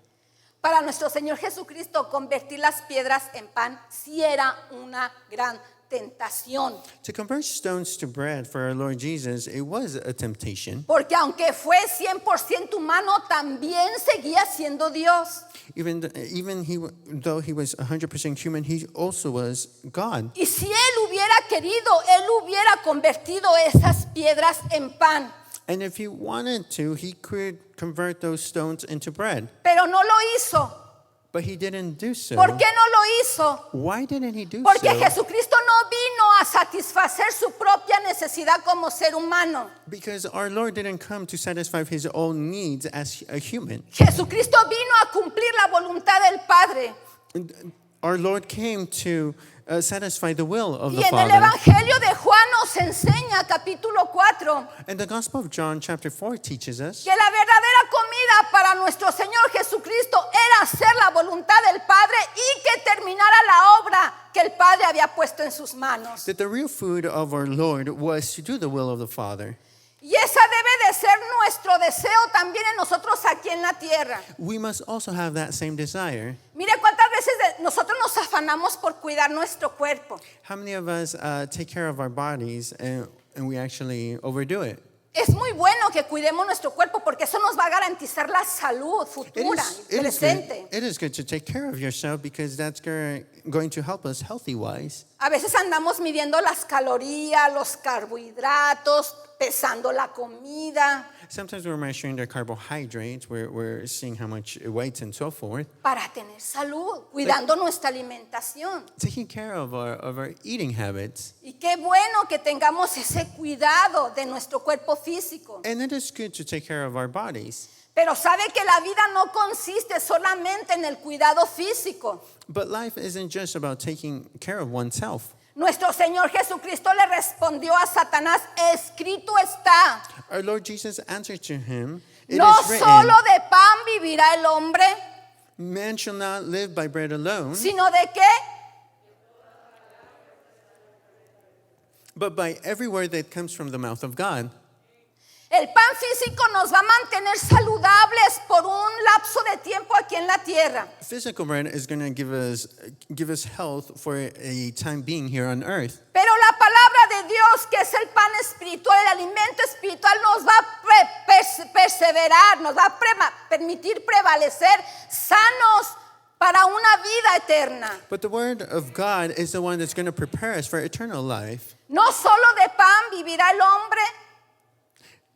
Para nuestro Señor Jesucristo, convertir las piedras en pan sí era una gran tentación. To convert stones to bread for our Lord Jesus, it was a temptation. Porque aunque fue 100% humano, también seguía siendo Dios. Even though he was 100% human, he also was God. Y si Él hubiera querido, Él hubiera convertido esas piedras en pan. And if he wanted to, he could convert those stones into bread. Pero no lo hizo. But he didn't do so. ¿Por qué no lo hizo? Why didn't he do Porque so? Jesucristo no vino a satisfacer su propia necesidad como ser humano. Because our Lord didn't come to satisfy his own needs as a human. Jesucristo vino a cumplir la voluntad del Padre. Our Lord came to satisfy the will of Y the en el Father. Evangelio de Juan nos enseña, capítulo 4, And the Gospel of John chapter 4 teaches us que la verdadera comida para nuestro Señor Jesucristo era hacer la voluntad del Padre y que terminara la obra que el Padre había puesto en sus manos. that the real food of our Lord was to do the will of the Father. Y esa debe de ser nuestro deseo también en nosotros aquí en la tierra. We must also have that same desire. Mire cuántas veces nosotros nos afanamos por cuidar nuestro cuerpo. How many of us take care of our bodies and we actually overdo it? Es muy bueno que cuidemos nuestro cuerpo porque eso nos va a garantizar la salud futura y presente. It is good to take care of yourself because that's going to help us healthy-wise. A veces andamos midiendo las calorías, los carbohidratos, pesando la comida. Sometimes we're measuring their carbohydrates, we're seeing how much it weighs and so forth. para tener salud, cuidando nuestra alimentación. Taking care of our eating habits. Y qué bueno que tengamos ese cuidado de nuestro cuerpo físico. And it is good to take care of our bodies. Pero sabe que la vida no consiste solamente en el cuidado físico. But life isn't just about taking care of oneself. Nuestro Señor Jesucristo le respondió a Satanás, escrito está. Our Lord Jesus answered to him, it No is written, solo de pan vivirá el hombre, man shall not live by bread alone, sino de qué? but by every word that comes from the mouth of God. El pan físico nos va a mantener saludables por un lapso de tiempo aquí en la tierra. Physical bread is going to give us health for a time being here on earth. Pero la palabra de Dios, que es el pan espiritual, el alimento espiritual, nos va a perseverar, nos va a permitir prevalecer sanos para una vida eterna. But the word of God is the one that's going to prepare us for eternal life. No solo de pan vivirá el hombre,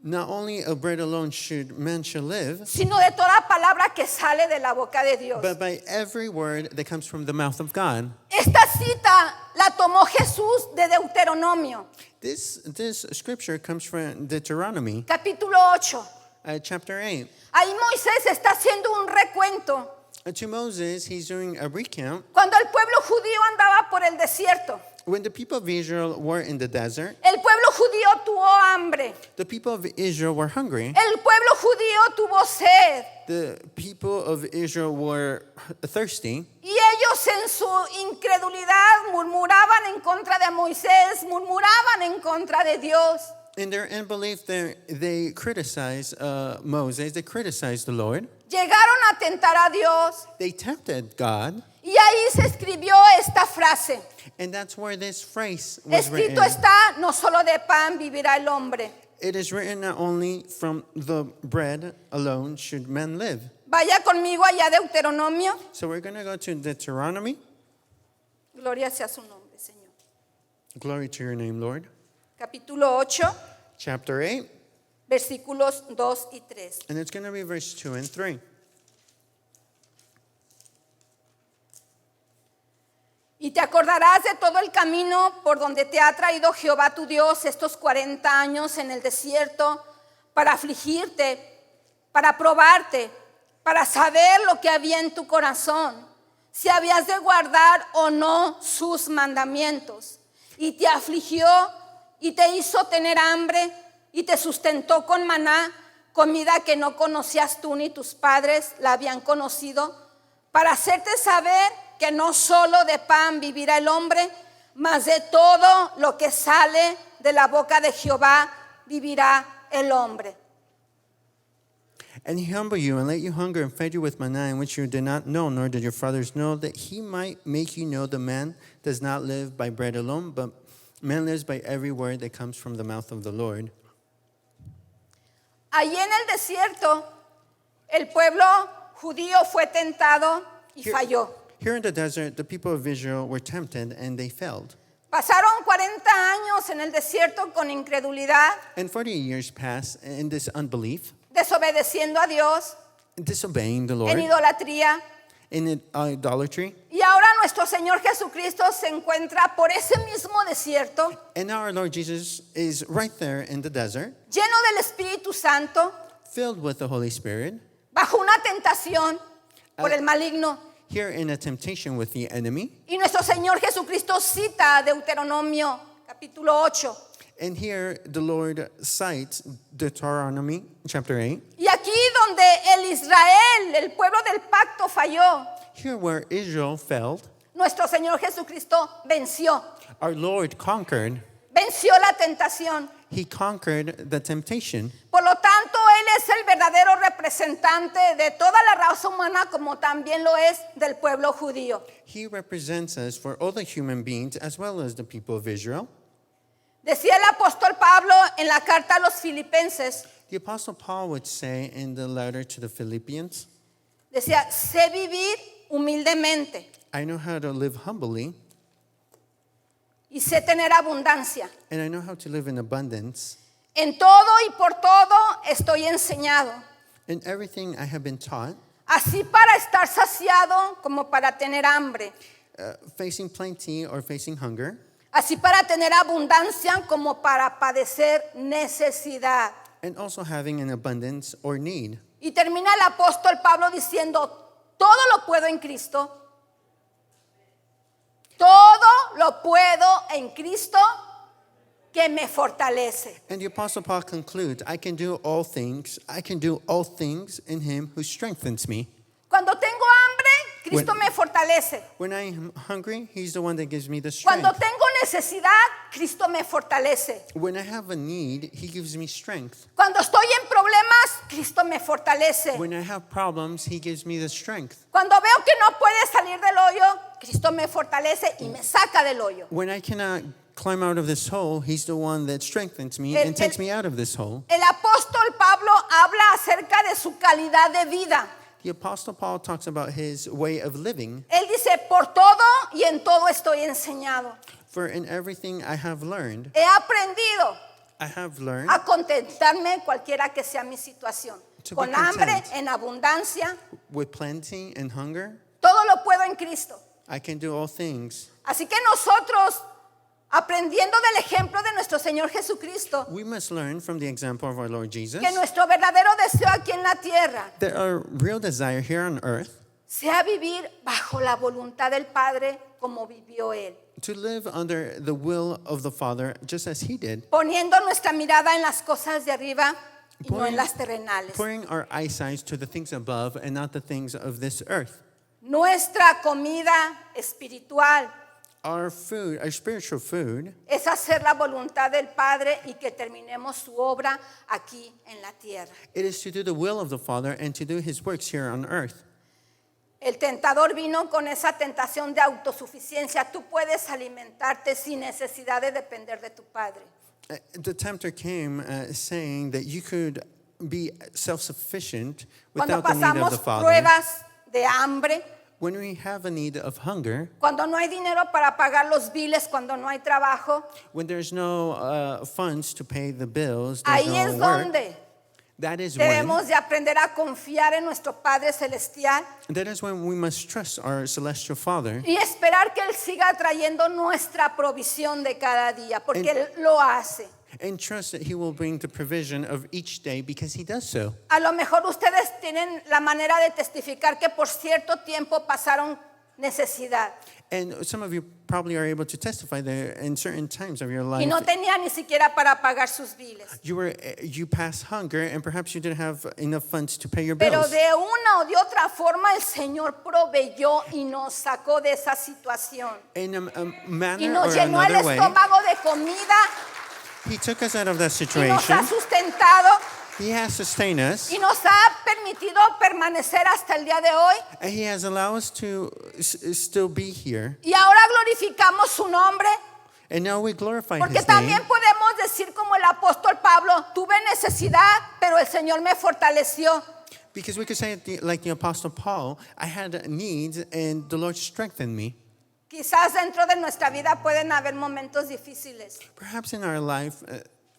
Not only of bread alone man shall live, sino de toda palabra que sale de la boca de Dios. but by every word that comes from the mouth of God. Esta cita la tomó Jesús de Deuteronomio, This scripture comes from Deuteronomy, capítulo 8. chapter 8. Ahí Moisés está haciendo un recuento. To Moses, he's doing a recount. Cuando el pueblo judío andaba por el desierto, When the people of Israel were in the desert, el pueblo judío tuvo hambre, the people of Israel were hungry. el pueblo judío tuvo sed, The people of Israel were thirsty. y ellos en su incredulidad murmuraban en contra de Moisés, murmuraban en contra de Dios. In their unbelief, they criticized Moses. They criticized the Lord. Llegaron a tentar a Dios, They tempted God. y ahí se escribió esta frase. And that's where this phrase was written. Escrito está, no solo de pan vivirá el hombre. It is written not only from the bread alone should man live. Vaya conmigo allá a Deuteronomio. So we're going to go to Deuteronomy. Gloria sea su nombre, Señor. Glory to your name, Lord. Capítulo 8, Chapter 8. versículos 2 y 3. And it's going to be verse 2 and 3. Y te acordarás de todo el camino por donde te ha traído Jehová tu Dios estos 40 años en el desierto para afligirte, para probarte, para saber lo que había en tu corazón, si habías de guardar o no sus mandamientos. Y te afligió y te hizo tener hambre y te sustentó con maná, comida que no conocías tú ni tus padres la habían conocido, para hacerte saber que no solo de pan vivirá el hombre, mas de todo lo que sale de la boca de Jehová vivirá el hombre. And he humbled you and let you hunger and fed you with manna in which you did not know, nor did your fathers know, that he might make you know the man does not live by bread alone, but man lives by every word that comes from the mouth of the Lord. Allí en el desierto, el pueblo judío fue tentado y falló. Here in the desert, the people of Israel were tempted and they failed. Pasaron 40 años en el desierto con incredulidad, And 40 years passed in this unbelief, desobedeciendo a Dios, disobeying the en Lord, idolatría. in idolatry. Y ahora nuestro Señor Jesucristo se encuentra por ese mismo desierto, And now our Lord Jesus is right there in the desert, lleno del Espíritu Santo, filled with the Holy Spirit, bajo una tentación por el maligno. here in a temptation with the enemy. Y nuestro Señor Jesucristo cita Deuteronomio capítulo 8. And here the Lord cites Deuteronomy chapter 8. Y aquí donde el Israel, el pueblo del pacto falló, Here where Israel failed, nuestro Señor Jesucristo venció. our Lord conquered. Venció la tentación. He conquered the temptation. Por lo tanto, Él es el verdadero representante de toda la raza humana, como también lo es del pueblo judío. He represents us for all the human beings as well as the people of Israel. Decía el apóstol Pablo en la carta a los Filipenses, The Apostle Paul would say in the letter to the Philippians, decía, sé vivir humildemente I know how to live humbly y sé tener abundancia. and I know how to live in abundance. En todo y por todo estoy enseñado, In everything I have been taught, así para estar saciado como para tener hambre, facing plenty or facing hunger, así para tener abundancia como para padecer necesidad. and also having an abundance or need. Y termina el apóstol Pablo diciendo, todo lo puedo en Cristo. Todo lo puedo en Cristo que me fortalece. And the Apostle Paul concludes, I can do all things in him who strengthens me. Cuando tengo hambre, Cristo me fortalece. When I'm hungry, he's the one that gives me the strength. Cuando tengo necesidad, Cristo me fortalece. When I have a need, he gives me strength. Cuando estoy en problemas, Cristo me fortalece. When I have problems, he gives me the strength. Cuando veo que no puede salir del hoyo, Cristo me fortalece y me saca del hoyo. When I cannot climb out of this hole, he's the one that strengthens me and takes me out of this hole. El apóstol Pablo habla acerca de su calidad de vida. The Apostle Paul talks about his way of living. Él dice, por todo y en todo estoy enseñado. For in everything I have learned, He aprendido I have learned a contentarme cualquiera que sea mi situación. To be Con hambre, content. en abundancia, with plenty and hunger, todo lo puedo en Cristo. I can do all things. Así que nosotros, aprendiendo del ejemplo de nuestro Señor Jesucristo, We must learn from the example of our Lord Jesus que nuestro verdadero deseo aquí en la tierra that our real desire here on earth sea vivir bajo la voluntad del Padre como vivió Él, to live under the will of the Father just as he did, poniendo nuestra mirada en las cosas de arriba y no en las terrenales. pouring our eyesight to the things above and not the things of this earth. Nuestra comida espiritual Our food, our spiritual food, es hacer la voluntad del Padre y que terminemos su obra aquí en la tierra. it is to do the will of the Father and to do his works here on earth. El tentador vino con esa tentación de autosuficiencia. Tú puedes alimentarte sin necesidad de depender de tu padre. The tempter came saying that you could be self-sufficient Cuando without the need of pasamos the Father. pruebas de hambre, When we have a need of hunger, cuando no hay dinero para pagar los biles, cuando no hay trabajo, when there's no funds to pay the bills, there's ahí no es work, donde that is when debemos de aprender a confiar en nuestro Padre Celestial we must trust our celestial Father y esperar que Él siga trayendo nuestra provisión de cada día, porque Él lo hace. and trust that he will bring the provision of each day because he does so. A lo mejor ustedes tienen la manera de testificar que por cierto tiempo pasaron necesidad And some of you probably are able to testify that in certain times of your life y no tenían ni siquiera para pagar sus biles. you passed hunger and perhaps you didn't have enough funds to pay your Pero bills. de una o de otra forma el Señor proveyó y nos sacó de esa situación. In a Y manner nos or llenó el another way, estómago de comida he took us out of that y nos situation. ha sustentado He has sustained us y nos ha permitido permanecer hasta el día de hoy. and he has allowed us to still be here. Y ahora glorificamos su nombre. And now we glorify Porque his name. también podemos decir como el apóstol Pablo, tuve necesidad, pero el Señor me fortaleció. Because we could say, like the Apostle Paul, I had needs and the Lord strengthened me. Quizás dentro de nuestra vida pueden haber momentos difíciles. Perhaps in our life,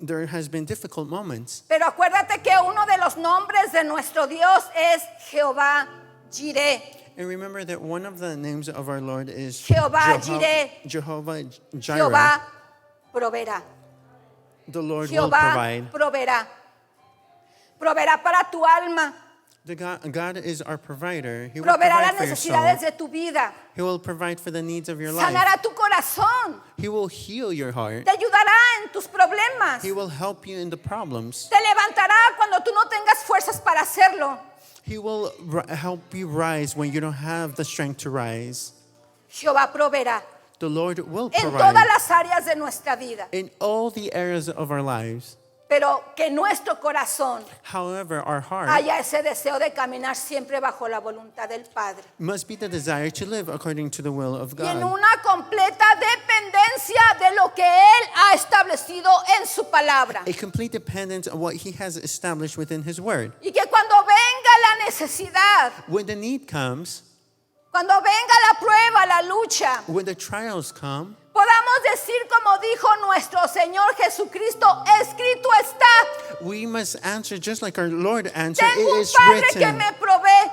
there has been difficult moments. Pero acuérdate que uno de los nombres de nuestro Dios es Jehová Jireh. And remember that one of the names of our Lord is Jehová Jireh. Jehovah Jireh. Jehová proveerá. The Lord will Jehová provide. proveerá. Proveerá para tu alma. God is our provider. He will Proveerá provide las for your necesidades soul. de tu vida. He will provide for the needs of your life. Sanará tu corazón. He will heal your heart. Te ayudará en tus problemas. He will help you in the problems. Te levantará cuando tú no tengas fuerzas para hacerlo. He will help you rise when you don't have the strength to rise. Jehová proveerá The Lord will en provide todas las áreas de nuestra vida. in all the areas of our lives. Pero que nuestro corazón However, our heart haya ese deseo de caminar siempre bajo la voluntad del Padre. must be the desire to live according to the will of Y en God. una completa dependencia de lo que Él ha establecido en su palabra. A complete dependence on what He has established within His Word. Y que cuando venga la necesidad, When the need comes, cuando venga la prueba, la lucha, when the trials come, podamos decir como dijo nuestro Señor Jesucristo, escrito está. We must answer just like our Lord answered. Tengo It un is Padre que written. me provee.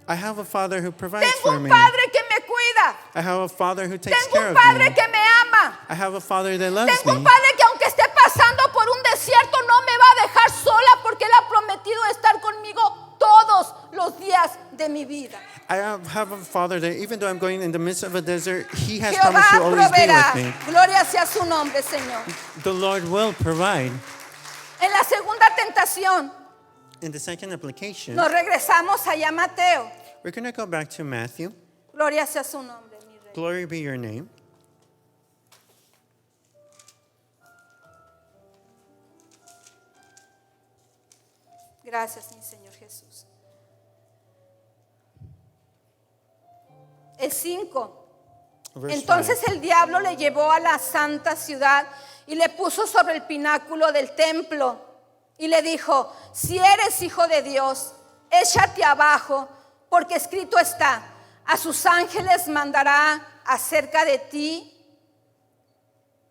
I have a Father who provides Tengo for un me. Padre que me cuida. I have a Father who takes Tengo care un of Padre me. que me ama. I have a Father that loves Tengo un me. Padre que aunque esté pasando por un desierto no me va a dejar sola porque Él ha prometido estar conmigo todos los días de mi vida. I have a Father that even though I'm going in the midst of a desert, He has Jehová promised to always be proveerá. with me. Gloria sea su nombre, Señor. The Lord will provide. En la segunda tentación In the second application, nos regresamos allá a Mateo. we're going to go back to Matthew. Gloria sea su nombre, mi rey. Glory be your name. Gracias, mi Señor Jesús. El 5. Verse Entonces 5. el diablo le llevó a la santa ciudad y le puso sobre el pináculo del templo y le dijo: si eres hijo de Dios, échate abajo, porque escrito está: a sus ángeles mandará acerca de ti.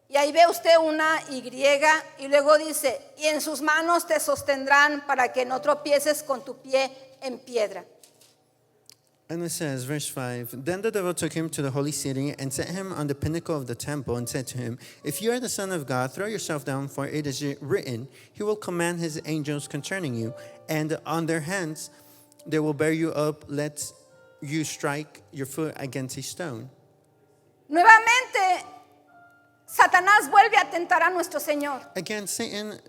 Y ahí ve usted una Y y luego dice: y en sus manos te sostendrán para que no tropieces con tu pie en piedra. And it says, verse 5, Then the devil took him to the holy city and set him on the pinnacle of the temple and said to him, If you are the Son of God, throw yourself down, for it is written, He will command His angels concerning you, and on their hands they will bear you up, lest you strike your foot against a stone. Nuevamente, Satanás vuelve a tentar a nuestro Señor. Again, Satan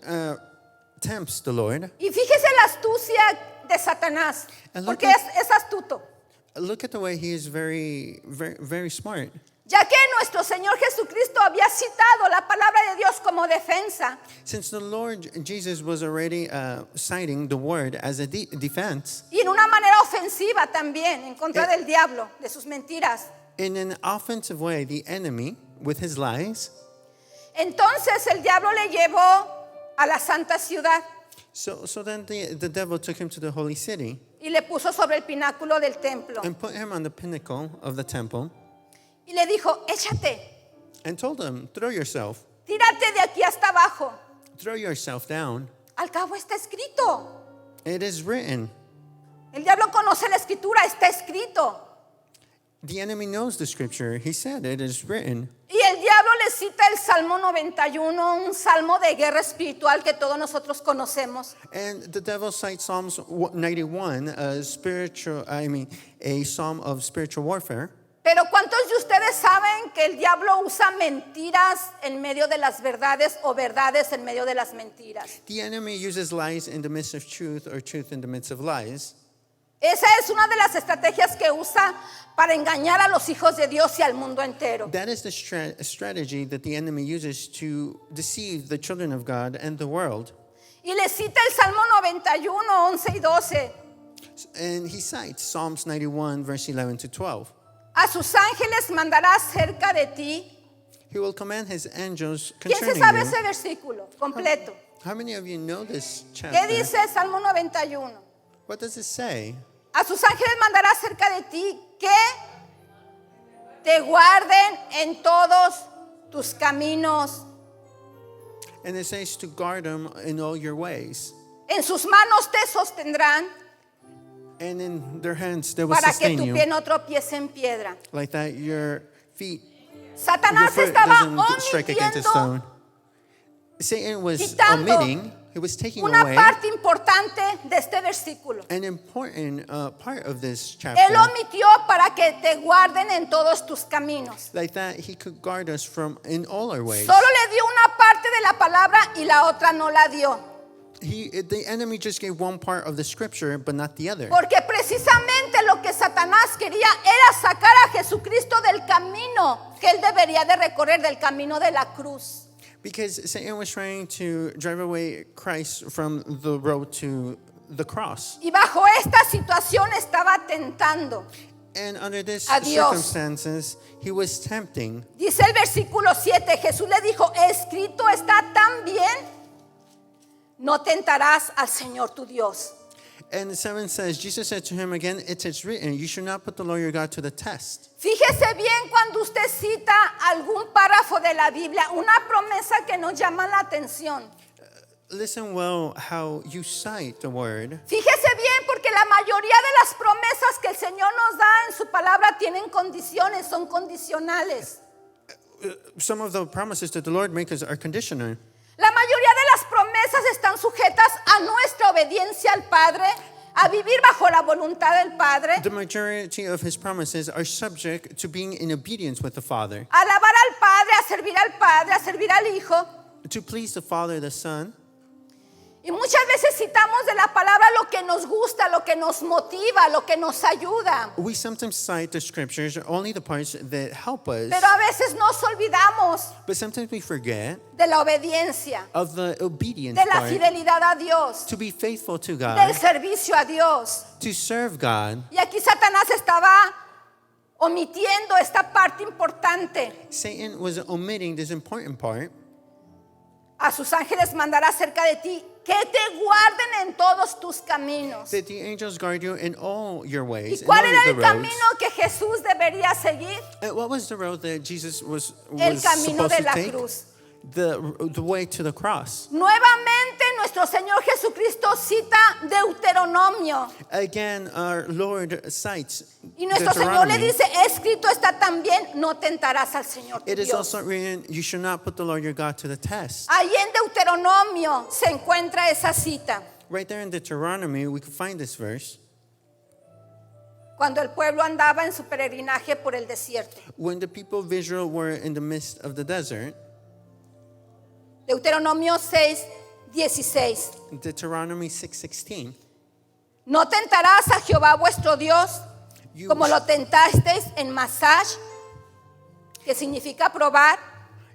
tempts the Lord. Y fíjese la astucia de Satanás, And look porque at- es astuto. Look at the way he is very, very, very smart. Ya que nuestro Señor Jesucristo había citado la palabra de Dios como defensa, Since the Lord Jesus was already citing the word as a defense, y en una manera ofensiva también, en contra del diablo, de sus mentiras. in an offensive way, the enemy, with his lies, Entonces el diablo le llevó a la santa ciudad so then the devil took him to the holy city y le puso sobre el pináculo del templo. and put him on the pinnacle of the temple Y le dijo: échate, and told him, throw yourself tírate de aquí hasta abajo. down. Al cabo está escrito. It is written. El diablo conoce la escritura, está escrito. The enemy knows the scripture. He said it is written. Y el diablo le cita el Salmo 91, un salmo de guerra espiritual que todos nosotros conocemos. And the devil cites Psalms 91, a psalm of spiritual warfare. Pero ¿cuántos de ustedes saben que el diablo usa mentiras en medio de las verdades o verdades en medio de las mentiras? The enemy uses lies in the midst of truth or truth in the midst of lies. Esa es una de las estrategias que usa para engañar a los hijos de Dios y al mundo entero. That is the strategy that the enemy uses to deceive the children of God and the world. Y le cita el Salmo 91, 11 y 12. And he cites Psalms 91, verse 11 to 12. A sus ángeles mandará cerca de ti. He will command his angels ¿Quién se concerning sabe you. ese versículo completo? How many of you know this ¿Qué chapter? dice el Salmo 91? What does it say? A sus ángeles mandará cerca de ti que te guarden en todos tus caminos. And it says to guard them in all your ways. En sus manos te sostendrán And in their hands they will para que sustain tu you. pie no tropiece en piedra. Like that your feet, your Satanás foot estaba doesn't strike against a omitiendo stone. Satan was quitando omitting, he was taking una away parte importante de este versículo. an important part of this Él chapter. omitió para que te guarden en todos tus caminos. Like that he could guard us from in all our ways. Solo le dio una parte de la palabra y la otra no la dio. The enemy just gave one part of the scripture, but not the other. Porque precisamente lo que Satanás quería era sacar a Jesucristo del camino que él debería de recorrer, del camino de la cruz. Because Satan was trying to drive away Christ from the road to the cross. Y bajo esta situación estaba tentando. And under these A Dios. circumstances, he was tempting. Dice el versículo 7, Jesús le dijo: escrito está también, no tentarás al Señor tu Dios. And 7 says, Jesus said to him again, it is written, you should not put the Lord your God to the test. Fíjese bien cuando usted cita algún párrafo de la Biblia, una promesa que nos llama la atención. Listen well how you cite the word. Fíjese bien porque la mayoría de las promesas que el Señor nos da en su palabra tienen condiciones, son condicionales. Some of the promises that the Lord makes us are conditional. La mayoría de las promesas están sujetas a nuestra obediencia al Padre, a vivir bajo la voluntad del Padre, The majority of his promises are subject to being in obedience with the Father, a alabar al Padre, a servir al Padre, a servir al Hijo. to please the Father, the Son. Y muchas veces citamos de la palabra lo que nos gusta, lo que nos motiva, lo que nos ayuda. We sometimes cite the scriptures, only the parts that help us, Pero a veces nos olvidamos but sometimes we forget de la obediencia, of the obedience de la part, fidelidad a Dios, to be faithful to del God, servicio a Dios. to serve God. Y aquí Satanás estaba omitiendo esta parte importante. Satan was omitting this important part. A sus ángeles mandará cerca de ti que te guarden en todos tus caminos. That the angels guard you in all your ¿Y ways, in cuál all era the el roads. camino que Jesús debería seguir? What was the road that Jesus was El camino supposed de to la take? cruz. The way to the cross. Nuevamente nuestro Señor Jesucristo cita Deuteronomio. Again, our Lord cites Y nuestro Señor le Deuteronomy. dice, escrito está también, no tentarás al Señor tu It is Dios. also written, you should not put the Lord your God to the test. Ahí en Deuteronomio se encuentra esa cita. Right there in Deuteronomy, we can find this verse. Cuando el pueblo andaba en su peregrinaje por el desierto. When the people of Israel were in the midst of the desert, Deuteronomio 6:16. Deuteronomy 6:16, No tentarás a Jehová vuestro Dios you, como lo tentasteis en Masash, que significa probar.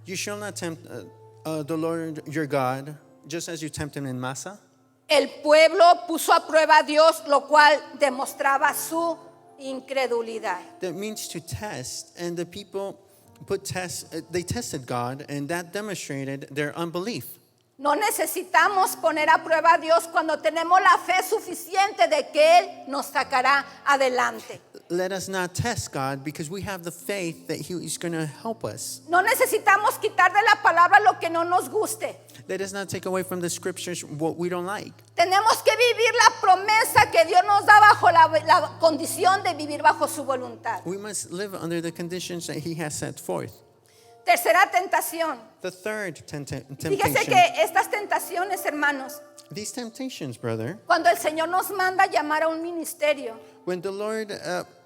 you shall not tempt the Lord your God, just as you tempt him in Massa. El pueblo puso a prueba a Dios, lo cual demostraba su incredulidad. That means to test, and the people they tested God, and that demonstrated their unbelief. No necesitamos poner a prueba a Dios cuando tenemos la fe suficiente de que Él nos sacará adelante. Let us not test God because we have the faith that He is going to help us. No necesitamos quitar de la palabra lo que no nos guste. Let us not take away from the scriptures what we don't like. Tenemos que vivir la promesa que Dios nos da bajo la condición de vivir bajo su voluntad. We must live under the conditions that He has set forth. Tercera tentación. The third Fíjese temptation. que estas tentaciones, hermanos, These temptations, brother, cuando el Señor nos manda llamar a un ministerio, when the Lord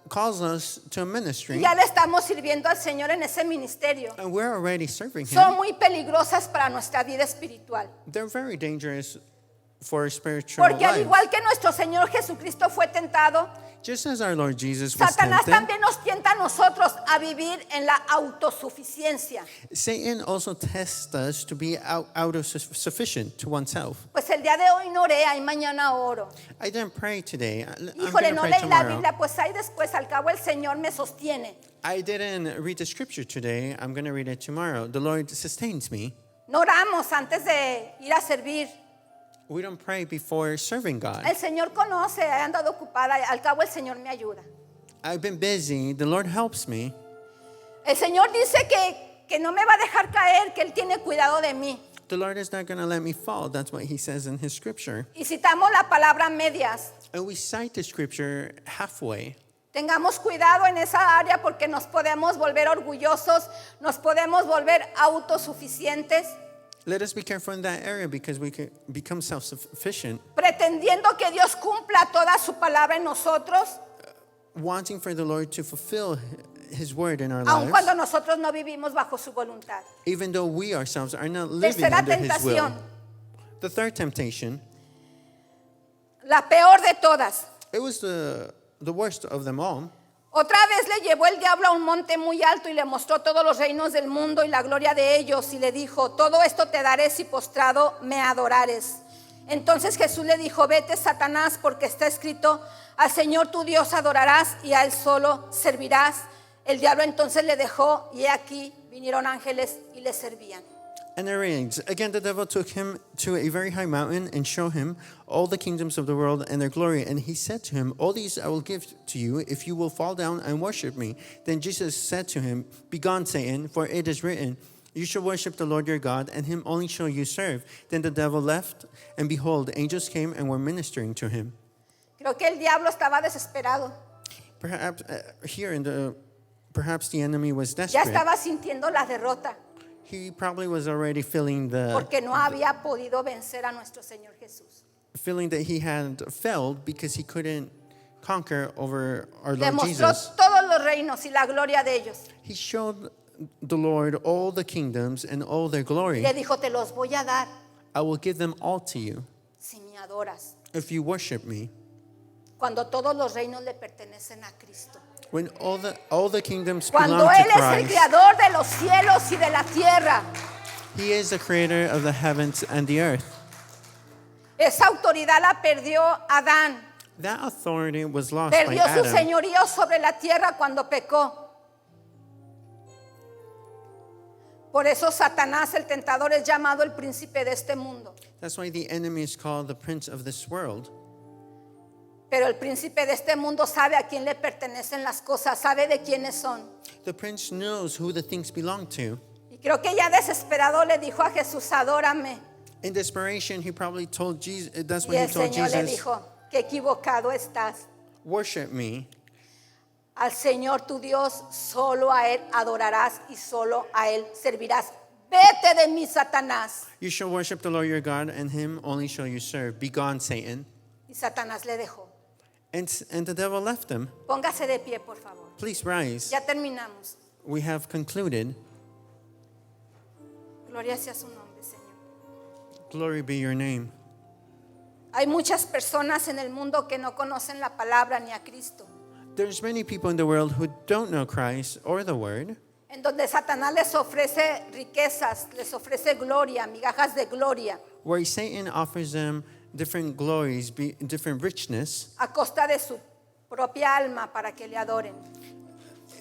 calls us to a y ministry, ya le estamos sirviendo al Señor en ese ministerio, and we're already serving son Him, muy peligrosas para nuestra vida espiritual. they're very dangerous for our spiritual Porque al life. igual que nuestro Señor Jesucristo fue tentado, Just as our Lord Jesus was Satanás tempted, también nos tienta a nosotros a vivir en la autosuficiencia. Satan also tests us to be sufficient to oneself. Pues el día de hoy no oré, y mañana oro. I didn't pray today. I'm Híjole, going to no pray leí la tomorrow. Biblia, pues ahí después al cabo el Señor me sostiene. I didn't read the scripture today. I'm going to read it tomorrow. The Lord sustains me. No oramos antes de ir a servir. We don't pray before serving God. El Señor conoce, he andado ocupada, al cabo el Señor me ayuda. I've been busy. The Lord helps me. El Señor dice que no me va a dejar caer, que Él tiene cuidado de mí. The Lord is not going to let me fall. That's what He says in His scripture. Y citamos la palabra medias. And we cite the scripture halfway. Tengamos cuidado en esa área porque nos podemos volver orgullosos, nos podemos volver autosuficientes, Let us be careful in that area because we can become self-sufficient, pretendiendo que Dios cumpla toda su palabra en nosotros, wanting for the Lord to fulfill His word in our aun lives, cuando nosotros no vivimos bajo su voluntad. even though we ourselves are not living Tercera under His will. tentación, The third temptation, la peor de todas. it was the worst of them all. Otra vez le llevó el diablo a un monte muy alto y le mostró todos los reinos del mundo y la gloria de ellos y le dijo, todo esto te daré si postrado me adorares. Entonces Jesús le dijo, vete Satanás, porque está escrito, al Señor tu Dios adorarás y a Él solo servirás. El diablo entonces le dejó y he aquí vinieron ángeles y le servían. And it reads, again the devil took him to a very high mountain and showed him all the kingdoms of the world and their glory. And he said to him, all these I will give to you if you will fall down and worship me. Then Jesus said to him, begone, Satan, for it is written, you shall worship the Lord your God, and him only shall you serve. Then the devil left, and behold, angels came and were ministering to him. Creo que el diablo estaba desesperado. Perhaps perhaps the enemy was Ya desperate. estaba sintiendo la derrota He probably was already feeling porque no había podido vencer a nuestro Señor Jesús. that he had failed because he couldn't conquer over our Le Lord mostró Jesus. todos los reinos y la gloria de ellos. He showed the Lord all the kingdoms and all their glory. Le dijo, te los voy a dar I will give them all to you si me adoras. if you worship me. Cuando todos los reinos le pertenecen a Cristo. When all the kingdoms Cuando belong Él to es el Christ, creador de los cielos y de la tierra. he is the creator of the heavens and the earth. Esa autoridad la perdió Adán. That authority was lost by Perdió su Adam. señorío sobre la tierra cuando pecó. Por eso Satanás, el tentador, es llamado el príncipe de este mundo. That's why the enemy is called the prince of this world. Pero el príncipe de este mundo sabe a quién le pertenecen las cosas, sabe de quiénes son. The prince knows who the things belong to. Y creo que ya desesperado le dijo a Jesús, adórame. In desperation, he probably told Jesus, that's Y when el he told Señor le Jesus, dijo, qué equivocado estás. worship me. Al Señor tu Dios solo a Él adorarás y solo a Él servirás. Vete de mí, Satanás. You shall worship the Lord your God, and him only shall you serve. Begone, Satan. Y Satanás le dejó. And the devil left him. Póngase de pie, por favor. Please rise. Ya terminamos. We have concluded. Gloria sea su nombre, Señor. Glory be your name. Hay muchas personas en el mundo que no conocen la palabra ni a Cristo. There's many people in the world who don't know Christ or the word, En donde Satanás les ofrece riquezas, les ofrece gloria, migajas de gloria, where Satan offers them different glories, different richness, a costa de su propia alma para que le adoren.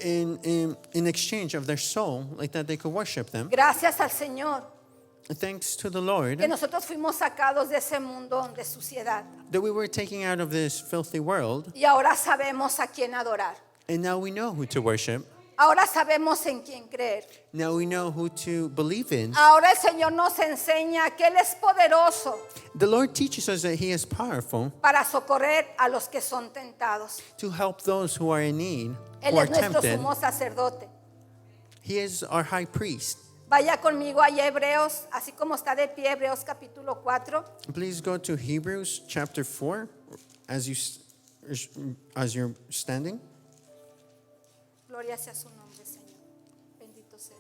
in exchange of their soul, like that they could worship them. Gracias al Señor Thanks to the Lord que nosotros fuimos sacados de ese mundo de suciedad that we were taken out of this filthy world, y ahora sabemos a quién adorar. and now we know who to worship. Ahora sabemos en quién creer. Now we know who to believe in. Ahora el Señor nos enseña que Él es poderoso The Lord teaches us that He is powerful para socorrer a los que son tentados. to help those who are in need, Él who are es nuestro tempted. sumo sacerdote. He is our high priest. Vaya conmigo a Hebreos, así como está de pie Hebreos capítulo 4. Please go to Hebrews chapter 4 as you're standing. Gloria sea su nombre, Señor. Bendito sea.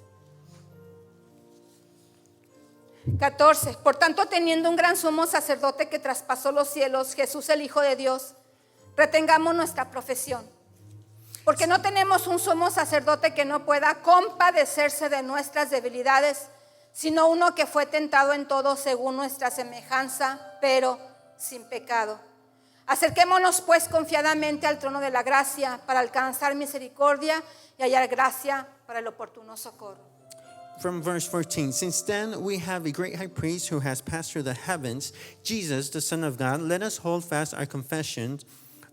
14. Por tanto, teniendo un gran sumo sacerdote que traspasó los cielos, Jesús el Hijo de Dios, retengamos nuestra profesión. Porque no tenemos un sumo sacerdote que no pueda compadecerse de nuestras debilidades, sino uno que fue tentado en todo según nuestra semejanza, pero sin pecado. Acerquémonos pues confiadamente al trono de la gracia para alcanzar misericordia y hallar gracia para el oportuno socorro. From verse 14, since then we have a great high priest who has passed through the heavens, Jesus, the Son of God, let us hold fast our confession.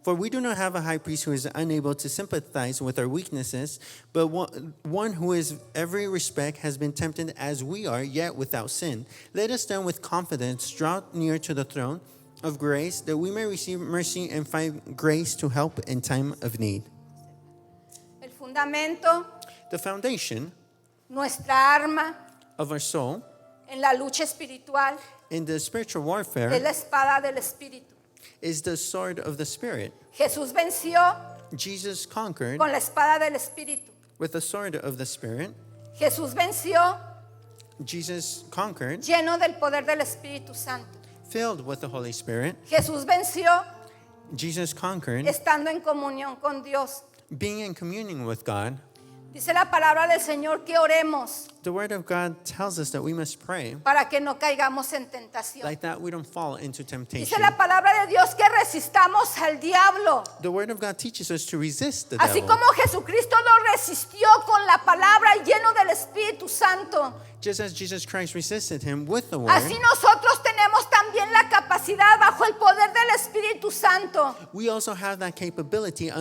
For we do not have a high priest who is unable to sympathize with our weaknesses, but one who in every respect has been tempted as we are, yet without sin. Let us then with confidence draw near to the throne of grace, that we may receive mercy and find grace to help in time of need. El fundamento, The foundation nuestra arma of our soul en la lucha espiritual in the spiritual es warfare la espada del Espíritu. is the sword of the Spirit. Jesús venció Jesus conquered con la espada del Espíritu. with the sword of the Spirit. Jesús venció Jesus conquered lleno del poder del Espíritu Santo. filled with the Holy Spirit. Jesús venció Jesus conquered estando en comunión con Dios. being in communion with God. Dice la palabra del Señor que oremos The word of God tells us that we must pray. para que no caigamos en tentación. Like that, we don't fall into Dice temptation. la palabra de Dios que resistamos al diablo. The word of God teaches us to resist the Así devil. como Jesucristo lo resistió con la palabra lleno del Espíritu Santo. Just as Jesus Christ resisted him with the word, Así nosotros tenemos también la capacidad bajo el poder del Espíritu Santo. we also have that capability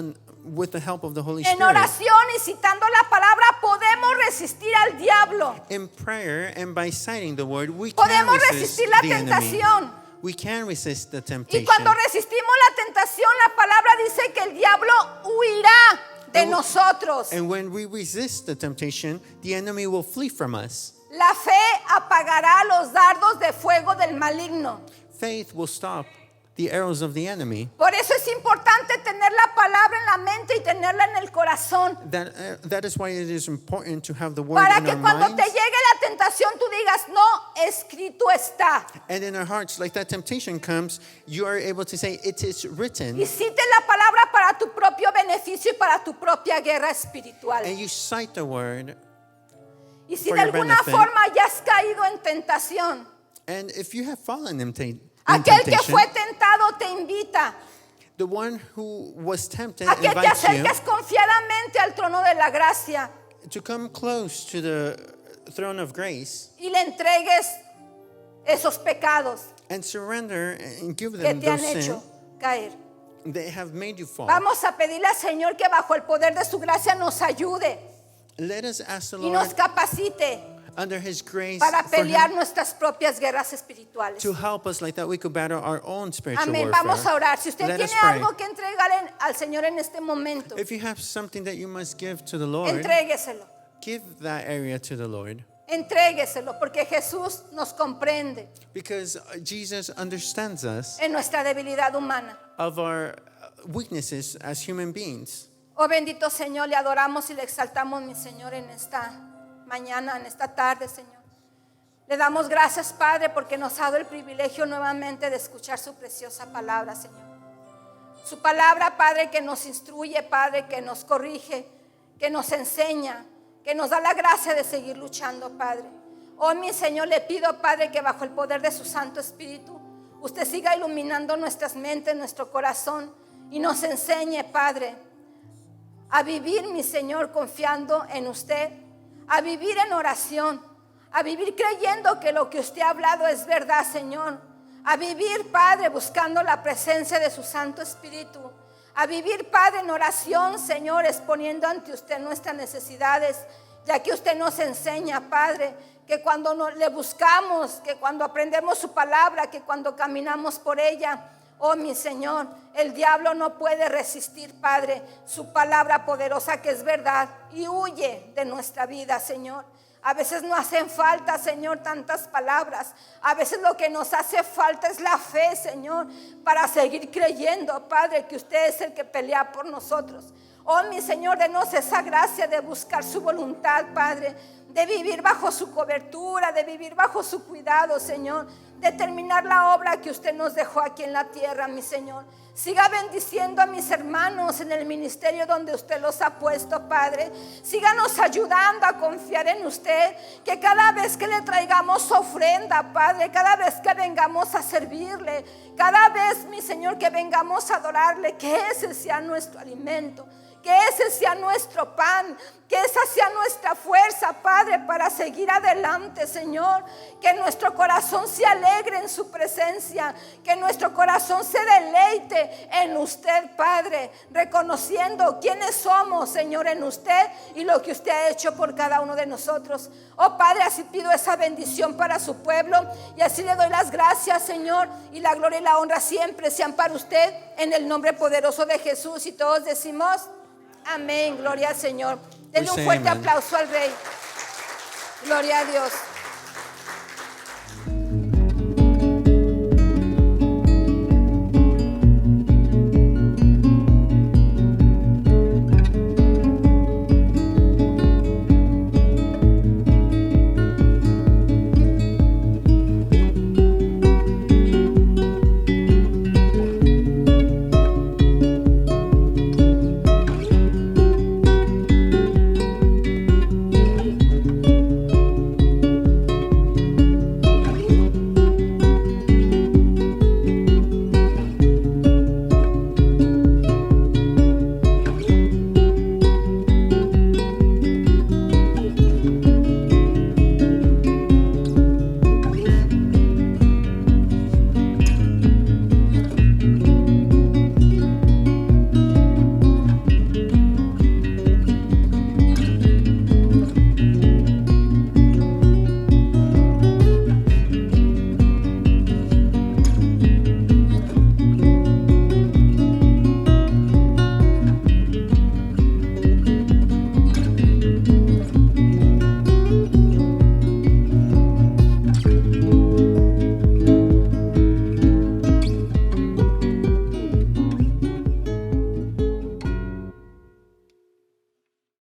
with the help of the Holy En Spirit. oración y citando la palabra podemos resistir al diablo. In prayer and by citing the word, we can Podemos resist resistir la the enemy. tentación. We can resist the Y temptation. cuando resistimos la tentación, la palabra dice que el diablo huirá de nosotros. And when we resist the temptation, the enemy will flee from us. La fe apagará los dardos de fuego del maligno. Faith will stop the arrows of the enemy. Por eso es importante tener la palabra en la mente y tenerla en el corazón. That is why it is important to have the word Para in que our cuando minds te llegue la tentación tú digas, no, escrito está. and in our hearts. Like that temptation comes, you are able to say, it is written. Y cite la palabra para tu propio beneficio y para tu propia guerra espiritual. And you cite the word. Y si for de your alguna benefit. forma ya has caído en tentación, And if you have fallen in aquel que temptation, fue tentado te invita the one who was tempted a que te invites you acerques confiadamente al trono de la gracia to come close to the throne of grace y le entregues esos pecados and surrender and give que them te han those hecho sins caer. that have made you fall. Vamos a pedirle al Señor que bajo el poder de su gracia nos ayude Let us ask the y nos Lord capacite under his grace para for pelear him nuestras propias guerras espirituales. to help us like that we could battle our own spiritual Amén. warfare. Vamos a orar. Si usted Let us tiene pray. algo que entregar al Señor en este momento, If you have something that you must give to the Lord, entrégueselo. give that area to the Lord, Entrégueselo porque Jesús nos comprende because Jesus understands us en nuestra debilidad humana. of our weaknesses as human beings. Oh bendito Señor, le adoramos y le exaltamos, mi Señor, en esta mañana, en esta tarde, Señor. Le damos gracias, Padre, porque nos ha dado el privilegio nuevamente de escuchar su preciosa palabra, Señor. Su palabra, Padre, que nos instruye, Padre, que nos corrige, que nos enseña, que nos da la gracia de seguir luchando, Padre. Oh, mi Señor, le pido, Padre, que bajo el poder de su Santo Espíritu, usted siga iluminando nuestras mentes, nuestro corazón y nos enseñe, Padre, a vivir, mi Señor, confiando en usted, a vivir en oración, a vivir creyendo que lo que usted ha hablado es verdad, Señor, a vivir, Padre, buscando la presencia de su Santo Espíritu, a vivir, Padre, en oración, Señor, exponiendo ante usted nuestras necesidades, ya que usted nos enseña, Padre, que cuando le buscamos, que cuando aprendemos su palabra, que cuando caminamos por ella, oh mi Señor, el diablo no puede resistir, Padre, su palabra poderosa que es verdad y huye de nuestra vida, Señor. A veces no hacen falta, Señor, tantas palabras. A veces lo que nos hace falta es la fe, Señor, para seguir creyendo, Padre, que usted es el que pelea por nosotros. Oh, mi Señor, denos esa gracia de buscar su voluntad, Padre, de vivir bajo su cobertura, de vivir bajo su cuidado, Señor, de terminar la obra que usted nos dejó aquí en la tierra, mi Señor. Siga bendiciendo a mis hermanos en el ministerio donde usted los ha puesto, Padre. Síganos ayudando a confiar en usted, que cada vez que le traigamos ofrenda, Padre, cada vez que vengamos a servirle, cada vez, mi Señor, que vengamos a adorarle, que ese sea nuestro alimento, que ese sea nuestro pan, que esa sea nuestra fuerza, Padre, para seguir adelante, Señor. Que nuestro corazón se alegre en su presencia, que nuestro corazón se deleite en usted, Padre, reconociendo quiénes somos, Señor, en usted y lo que usted ha hecho por cada uno de nosotros. Oh, Padre, así pido esa bendición para su pueblo y así le doy las gracias, Señor, y la gloria y la honra siempre sean para usted en el nombre poderoso de Jesús. Y todos decimos amén, gloria al Señor. Denle un fuerte aplauso al Rey. Gloria a Dios.